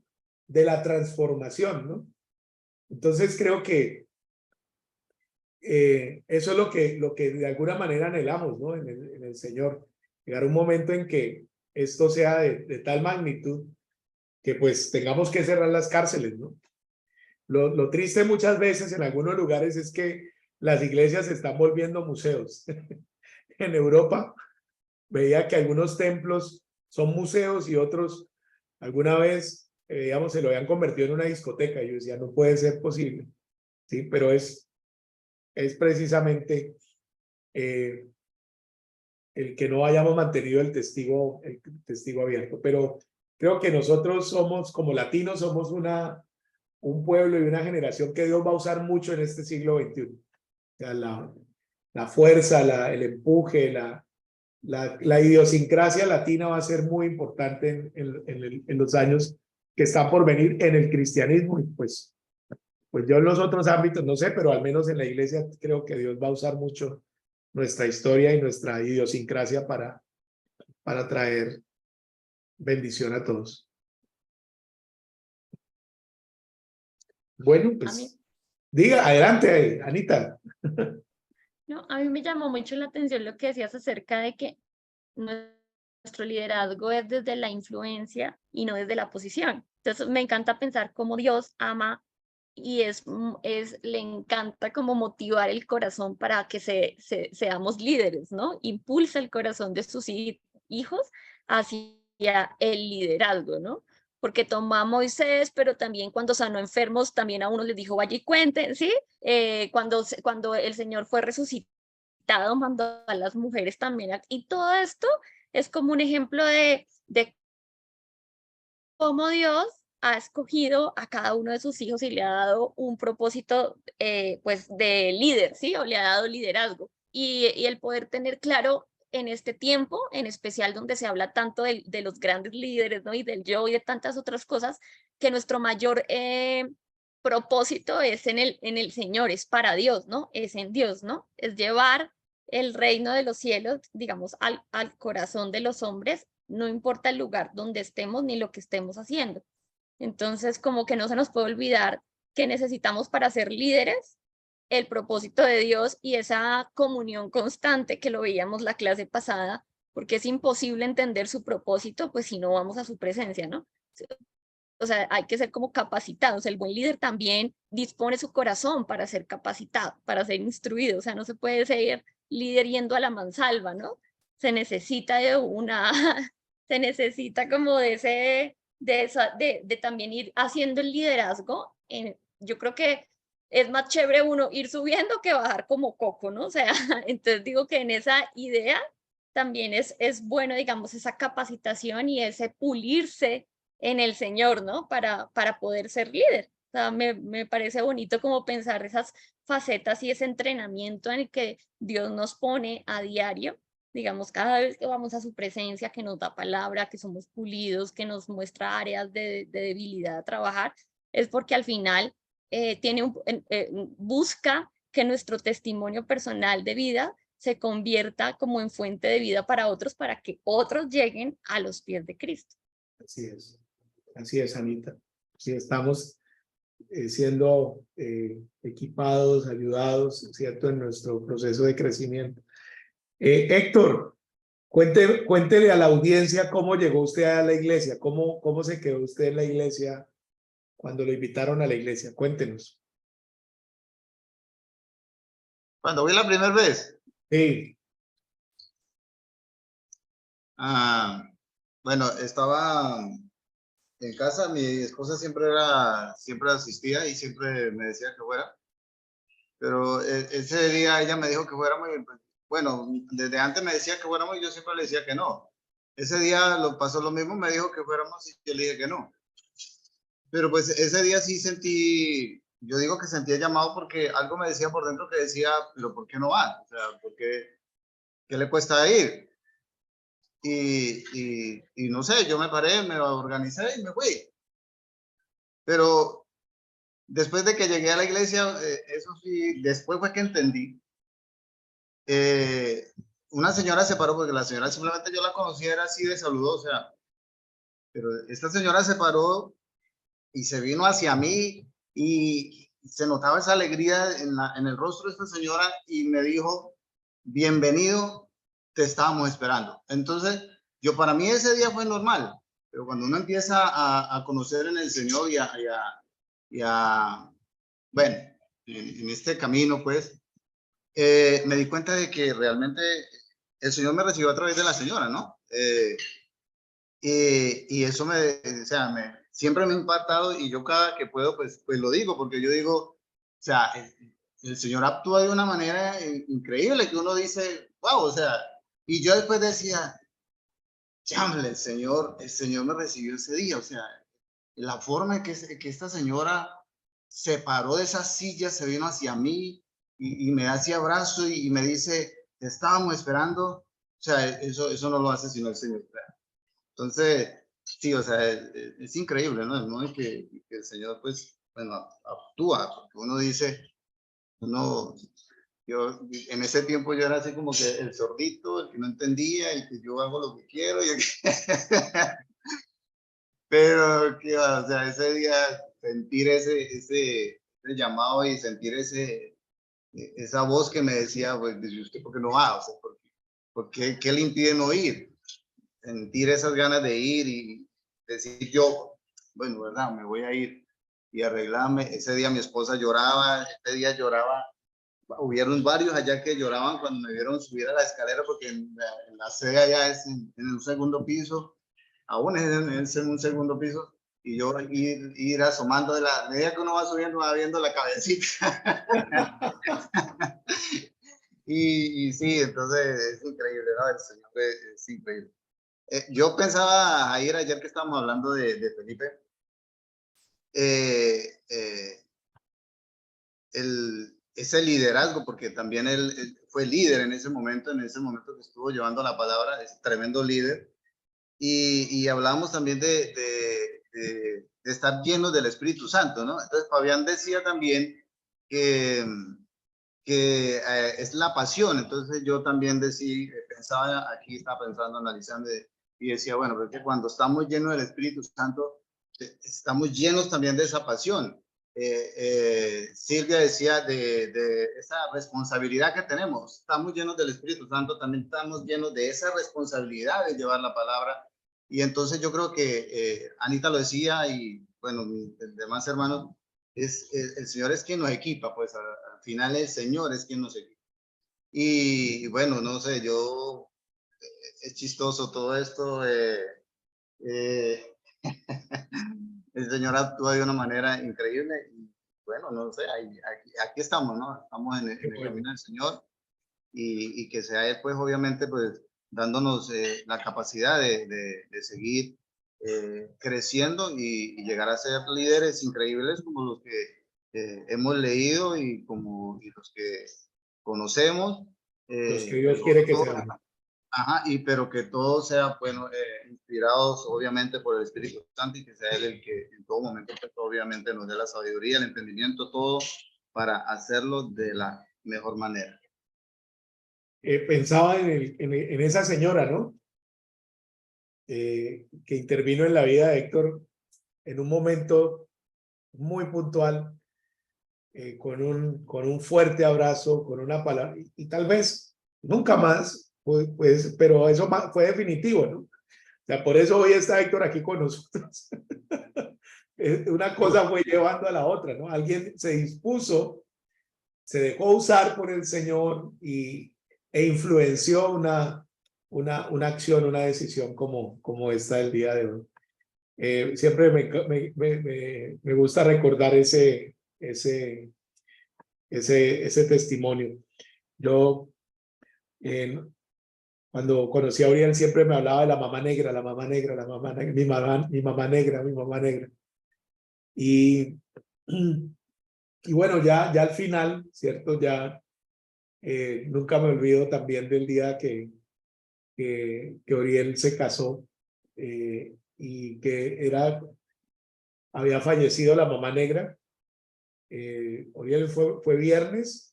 de la transformación, ¿no? Entonces creo que eso es lo que de alguna manera anhelamos, ¿no? En el Señor. Llegar a un momento en que esto sea de tal magnitud que pues tengamos que cerrar las cárceles, ¿no? Lo triste muchas veces en algunos lugares es que las iglesias se están volviendo museos. En Europa veía que algunos templos son museos y otros alguna vez, digamos, se lo habían convertido en una discoteca. Y yo decía, no puede ser posible, ¿sí? Pero es precisamente el que no hayamos mantenido el testigo abierto. Pero creo que nosotros somos, como latinos, somos un pueblo y una generación que Dios va a usar mucho en este siglo XXI. sea, la fuerza, el empuje, la idiosincrasia latina va a ser muy importante en los años que están por venir en el cristianismo. Y pues yo en los otros ámbitos no sé, pero al menos en la iglesia creo que Dios va a usar mucho nuestra historia y nuestra idiosincrasia para traer bendición a todos. Bueno, A mí, pues diga, adelante, Anita. no, a mí me llamó mucho la atención lo que decías acerca de que nuestro liderazgo es desde la influencia y no desde la posición. Entonces, me encanta pensar cómo Dios ama y le encanta como motivar el corazón para que seamos líderes, ¿no? Impulsa el corazón de sus hijos hacia el liderazgo, ¿no? Porque tomó a Moisés, pero también cuando sanó enfermos, también a uno les dijo, vaya y cuenten, ¿sí? Cuando el Señor fue resucitado, mandó a las mujeres también. Y todo esto es como un ejemplo de cómo Dios ha escogido a cada uno de sus hijos y le ha dado un propósito pues de líder, ¿sí? O le ha dado liderazgo. Y el poder tener claro en este tiempo, en especial donde se habla tanto de los grandes líderes, ¿no? Y del yo y de tantas otras cosas, que nuestro mayor propósito es en el Señor, es para Dios, ¿no? Es en Dios, ¿no? Es llevar el reino de los cielos, digamos, al corazón de los hombres, no importa el lugar donde estemos ni lo que estemos haciendo. Entonces, como que no se nos puede olvidar que necesitamos para ser líderes el propósito de Dios y esa comunión constante que lo veíamos la clase pasada, porque es imposible entender su propósito, pues si no vamos a su presencia, ¿no? O sea, hay que ser como capacitados. El buen líder también dispone su corazón para ser capacitado, para ser instruido. O sea, no se puede ser líder yendo a la mansalva, ¿no? Se necesita se necesita como de también ir haciendo el liderazgo. Yo creo que es más chévere uno ir subiendo que bajar como coco, ¿no? O sea, entonces digo que en esa idea también es bueno, digamos, esa capacitación y ese pulirse en el Señor, ¿no? Para poder ser líder. O sea, me parece bonito como pensar esas facetas y ese entrenamiento en el que Dios nos pone a diario, digamos, cada vez que vamos a su presencia, que nos da palabra, que somos pulidos, que nos muestra áreas de debilidad a trabajar, es porque al final busca que nuestro testimonio personal de vida se convierta como en fuente de vida para otros, para que otros lleguen a los pies de Cristo. Así es, Anita. Sí, estamos siendo equipados, ayudados, ¿cierto? En nuestro proceso de crecimiento. Héctor, cuéntele a la audiencia cómo llegó usted a la iglesia, cómo se quedó usted en la iglesia cuando lo invitaron a la iglesia. Cuéntenos. Cuando voy la primera vez. Sí. Bueno, estaba en casa, mi esposa siempre asistía y siempre me decía que fuera. Pero ese día ella me dijo que fuéramos, bueno, desde antes me decía que fuéramos y yo siempre le decía que no. Ese día pasó lo mismo, me dijo que fuéramos y yo le dije que no. Pero pues ese día sí yo digo que sentía llamado porque algo me decía por dentro que decía, pero ¿por qué no va? O sea, ¿qué le cuesta ir? Y no sé, yo me paré, me organicé y me fui. Pero después de que llegué a la iglesia, eso sí, después fue que entendí. Una señora se paró, porque la señora simplemente yo la conocía, era así de saludo, o sea, pero esta señora se paró y se vino hacia mí y se notaba esa alegría en el rostro de esta señora y me dijo, bienvenido, te estábamos esperando. Entonces, para mí ese día fue normal, pero cuando uno empieza a conocer en el Señor bueno, en este camino, pues, me di cuenta de que realmente el Señor me recibió a través de la señora, ¿no? Y eso siempre me ha impactado y yo cada que puedo, pues lo digo, porque yo digo, o sea, el Señor actúa de una manera increíble que uno dice, wow, o sea, y yo después decía, llámale, el Señor me recibió ese día, o sea, la forma en que esta señora se paró de esa silla, se vino hacia mí y me hace abrazo y me dice, te estábamos esperando. O sea, eso no lo hace sino el Señor. Entonces, sí, o sea, es increíble, ¿no? ¿No? Que el Señor, pues, bueno, actúa, porque uno dice, yo en ese tiempo yo era así como que el sordito, el que no entendía, el que yo hago lo que quiero. Pero, que, o sea, ese día sentir ese llamado y sentir esa voz que me decía, pues, ¿y usted por qué no va? O sea, ¿qué le impide no ir? Sentir esas ganas de ir y decir yo, bueno, ¿verdad? Me voy a ir y arreglarme. Ese día mi esposa lloraba, ese día lloraba. Hubieron varios allá que lloraban cuando me vieron subir a la escalera, porque en la sede allá es en un segundo piso, aún es en un segundo piso, y yo ir asomando de la medida que uno va subiendo, va viendo la cabecita. y sí, entonces es increíble, ¿no? El Señor es increíble. Yo pensaba, Jair, ayer que estábamos hablando de Felipe, ese liderazgo, porque también él fue líder en ese momento que estuvo llevando la palabra, es tremendo líder. Y hablamos también de estar llenos del Espíritu Santo, ¿no? Entonces Fabián decía también que es la pasión. Entonces yo también pensaba, aquí estaba pensando, analizando, y decía, bueno, porque cuando estamos llenos del Espíritu Santo, estamos llenos también de esa pasión. Silvia decía de esa responsabilidad que tenemos. Estamos llenos del Espíritu Santo, también estamos llenos de esa responsabilidad de llevar la palabra. Y entonces yo creo que Anita lo decía, y bueno, mis demás hermanos, el Señor es quien nos equipa, pues al final el Señor es quien nos equipa. Y bueno, no sé, es chistoso todo esto. El Señor actúa de una manera increíble y bueno, no sé, aquí estamos, ¿no? Estamos en el camino del Señor y que sea Él, pues obviamente, pues dándonos la capacidad de seguir creciendo y llegar a ser líderes increíbles como los que hemos leído y los que conocemos. Los que Dios quiere que sean. Ajá, pero que todo sea, bueno, inspirados obviamente por el Espíritu Santo y que sea Él el que en todo momento, pues, obviamente nos dé la sabiduría, el entendimiento, todo para hacerlo de la mejor manera. Pensaba en esa señora, ¿no? Que intervino en la vida de Héctor en un momento muy puntual, con un fuerte abrazo, con una palabra, y tal vez nunca más, pues, pero eso fue definitivo, ¿no? O sea, por eso hoy está Héctor aquí con nosotros. Una cosa fue llevando a la otra, ¿no? Alguien se dispuso, se dejó usar por el Señor e influenció una acción, una decisión como esta del día de hoy. Siempre me gusta recordar ese testimonio. Yo, cuando conocí a Uriel, siempre me hablaba de la mamá negra, la mamá negra, la mamá negra, mi mamá negra, mi mamá negra. Y bueno, ya al final, ¿cierto? Ya nunca me olvido también del día que Uriel se casó y que había fallecido la mamá negra. Uriel, fue viernes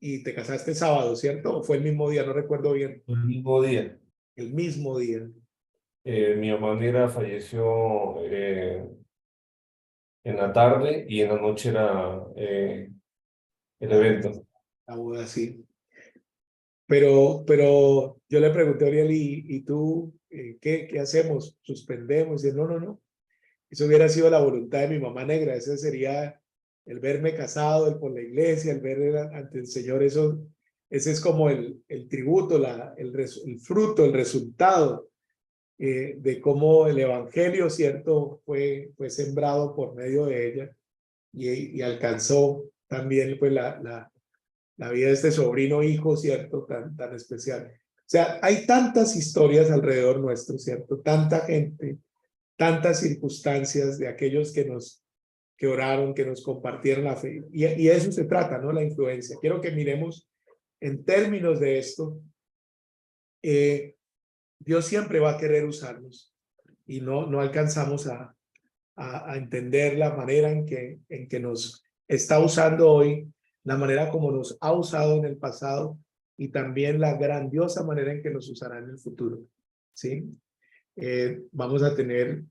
y te casaste sábado, ¿cierto? ¿O fue el mismo día? No recuerdo bien. El mismo día. El mismo día. Mi mamá negra falleció en la tarde y en la noche era el evento. La boda, sí. Pero yo le pregunté a Uriel, ¿y tú qué hacemos? ¿Suspendemos? Y dice, no. Eso hubiera sido la voluntad de mi mamá negra. Ese sería el verme casado, el por la iglesia, el ver ante el Señor. Ese es como el tributo, el fruto, el resultado de cómo el evangelio, ¿cierto? Fue sembrado por medio de ella y alcanzó también pues la vida de este sobrino hijo, ¿cierto? Tan especial. O sea, hay tantas historias alrededor nuestro, ¿cierto? Tanta gente, tantas circunstancias de aquellos que nos que oraron, que nos compartieron la fe. Y de eso se trata, ¿no? La influencia. Quiero que miremos en términos de esto. Dios siempre va a querer usarnos y no alcanzamos a entender la manera en que nos está usando hoy, la manera como nos ha usado en el pasado y también la grandiosa manera en que nos usará en el futuro. ¿Sí? Vamos a tener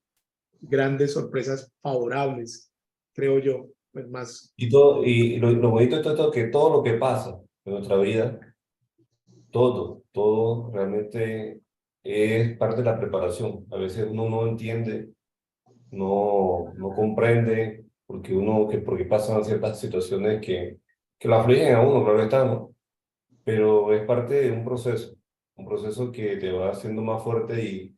grandes sorpresas favorables, creo yo, pues más. Y, lo bonito de todo es que todo lo que pasa en nuestra vida, todo realmente es parte de la preparación. A veces uno no entiende, no comprende, porque pasan ciertas situaciones que lo afligen a uno, claro está, ¿no? Pero es parte de un proceso que te va haciendo más fuerte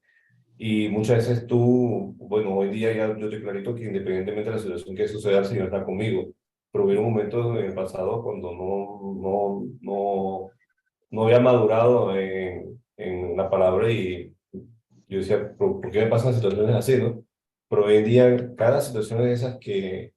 y muchas veces tú, bueno, hoy día ya yo estoy clarito que independientemente de la situación que suceda, el Señor está conmigo. Pero hubo momentos en el pasado cuando no había madurado en la palabra y yo decía, ¿por qué me pasan situaciones así, no? Pero hoy en día, cada situación de esas que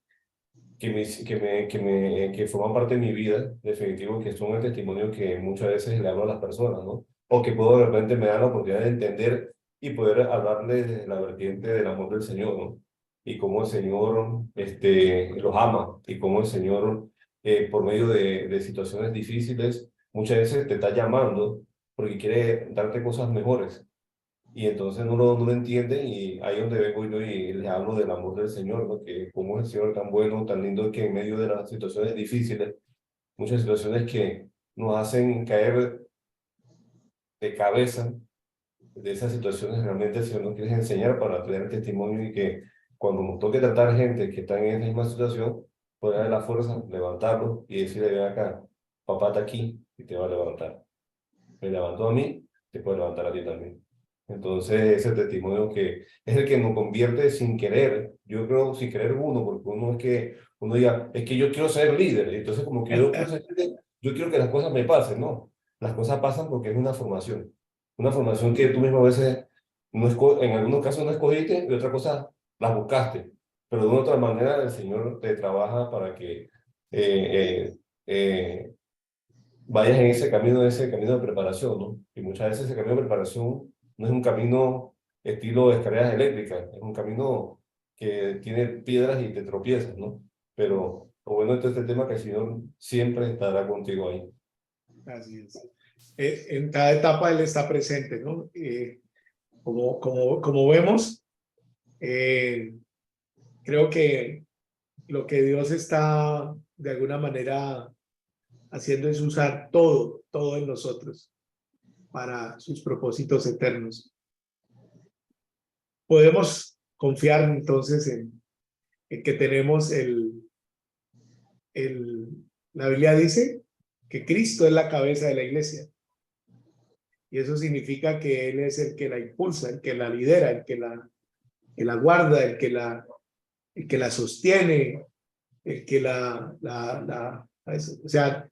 forman parte de mi vida, definitivo, que son el testimonio que muchas veces le hablo a las personas, ¿no? O que puedo de repente me dan la oportunidad de entender y poder hablarles desde la vertiente del amor del Señor, ¿no? Y cómo el Señor los ama y cómo el Señor, por medio de situaciones difíciles, muchas veces te está llamando porque quiere darte cosas mejores. Y entonces no lo entienden y ahí es donde vengo yo y les hablo del amor del Señor, ¿no? Que como es el Señor tan bueno, tan lindo, que en medio de las situaciones difíciles, muchas situaciones que nos hacen caer de cabeza, de esas situaciones realmente el Señor nos quiere enseñar para tener testimonio y que cuando nos toque tratar gente que está en esa misma situación, poder dar la fuerza, levantarlo y decirle, ven acá, papá está aquí y te va a levantar. Me levantó a mí, te puede levantar a ti también. Entonces, ese testimonio que es el que nos convierte sin querer, yo creo sin querer uno, porque uno es que, uno diga, es que yo quiero ser líder, entonces como que yo quiero ser líder, yo quiero que las cosas me pasen, no, las cosas pasan porque es una formación que tú mismo a veces, en algunos casos no escogiste y otras cosas las buscaste, pero de una otra manera el Señor te trabaja para que vayas en ese camino de preparación, ¿no? Y muchas veces ese camino de preparación no es un camino estilo escaleras eléctricas, es un camino que tiene piedras y te tropiezas, ¿no? Pero lo bueno de todo este tema es que el Señor siempre estará contigo ahí. Así es. En cada etapa Él está presente, ¿no? Como vemos, creo que lo que Dios está de alguna manera haciendo es usar todo en nosotros para sus propósitos eternos. Podemos confiar entonces en que tenemos la Biblia dice que Cristo es la cabeza de la iglesia. Y eso significa que Él es el que la impulsa, el que la lidera, el que la guarda, el que la sostiene, el que o sea,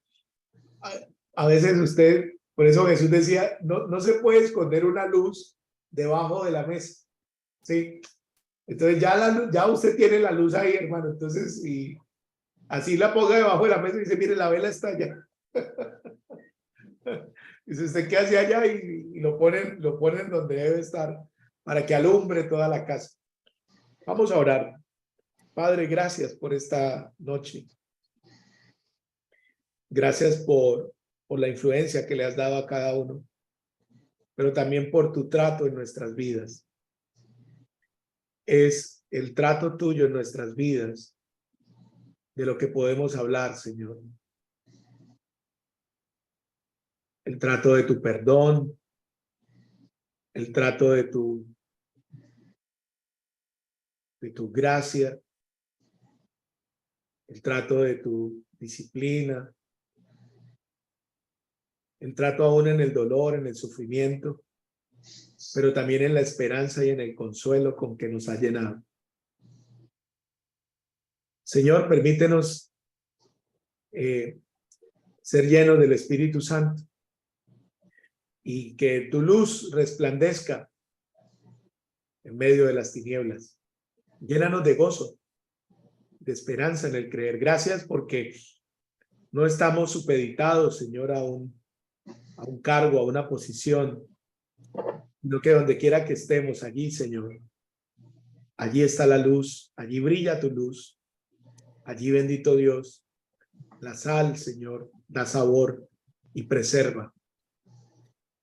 a veces usted, por eso Jesús decía, no se puede esconder una luz debajo de la mesa, ¿sí? Entonces ya usted tiene la luz ahí, hermano, entonces y así la ponga debajo de la mesa y dice, mire, la vela está allá. Dice, usted qué hace allá y lo ponen donde debe estar para que alumbre toda la casa. Vamos a orar. Padre, gracias por esta noche. Gracias por la influencia que le has dado a cada uno, pero también por tu trato en nuestras vidas. Es el trato tuyo en nuestras vidas de lo que podemos hablar, Señor. El trato de tu perdón, el trato de tu gracia, el trato de tu disciplina, el trato aún en el dolor, en el sufrimiento, pero también en la esperanza y en el consuelo con que nos ha llenado. Señor, permítenos ser llenos del Espíritu Santo y que tu luz resplandezca en medio de las tinieblas. Llénanos de gozo, de esperanza en el creer. Gracias porque no estamos supeditados, Señor, a un cargo, a una posición, sino que donde quiera que estemos allí, Señor, allí está la luz, allí brilla tu luz, allí, bendito Dios, la sal, Señor, da sabor y preserva.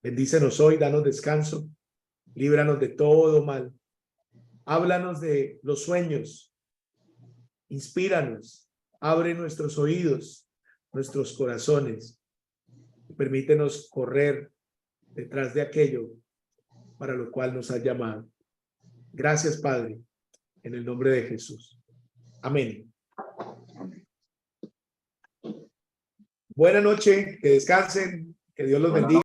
Bendícenos hoy, danos descanso, líbranos de todo mal. Háblanos de los sueños, inspíranos, abre nuestros oídos, nuestros corazones. Permítenos correr detrás de aquello para lo cual nos has llamado. Gracias, Padre, en el nombre de Jesús. Amén. Buena noche, que descansen, que Dios los bendiga.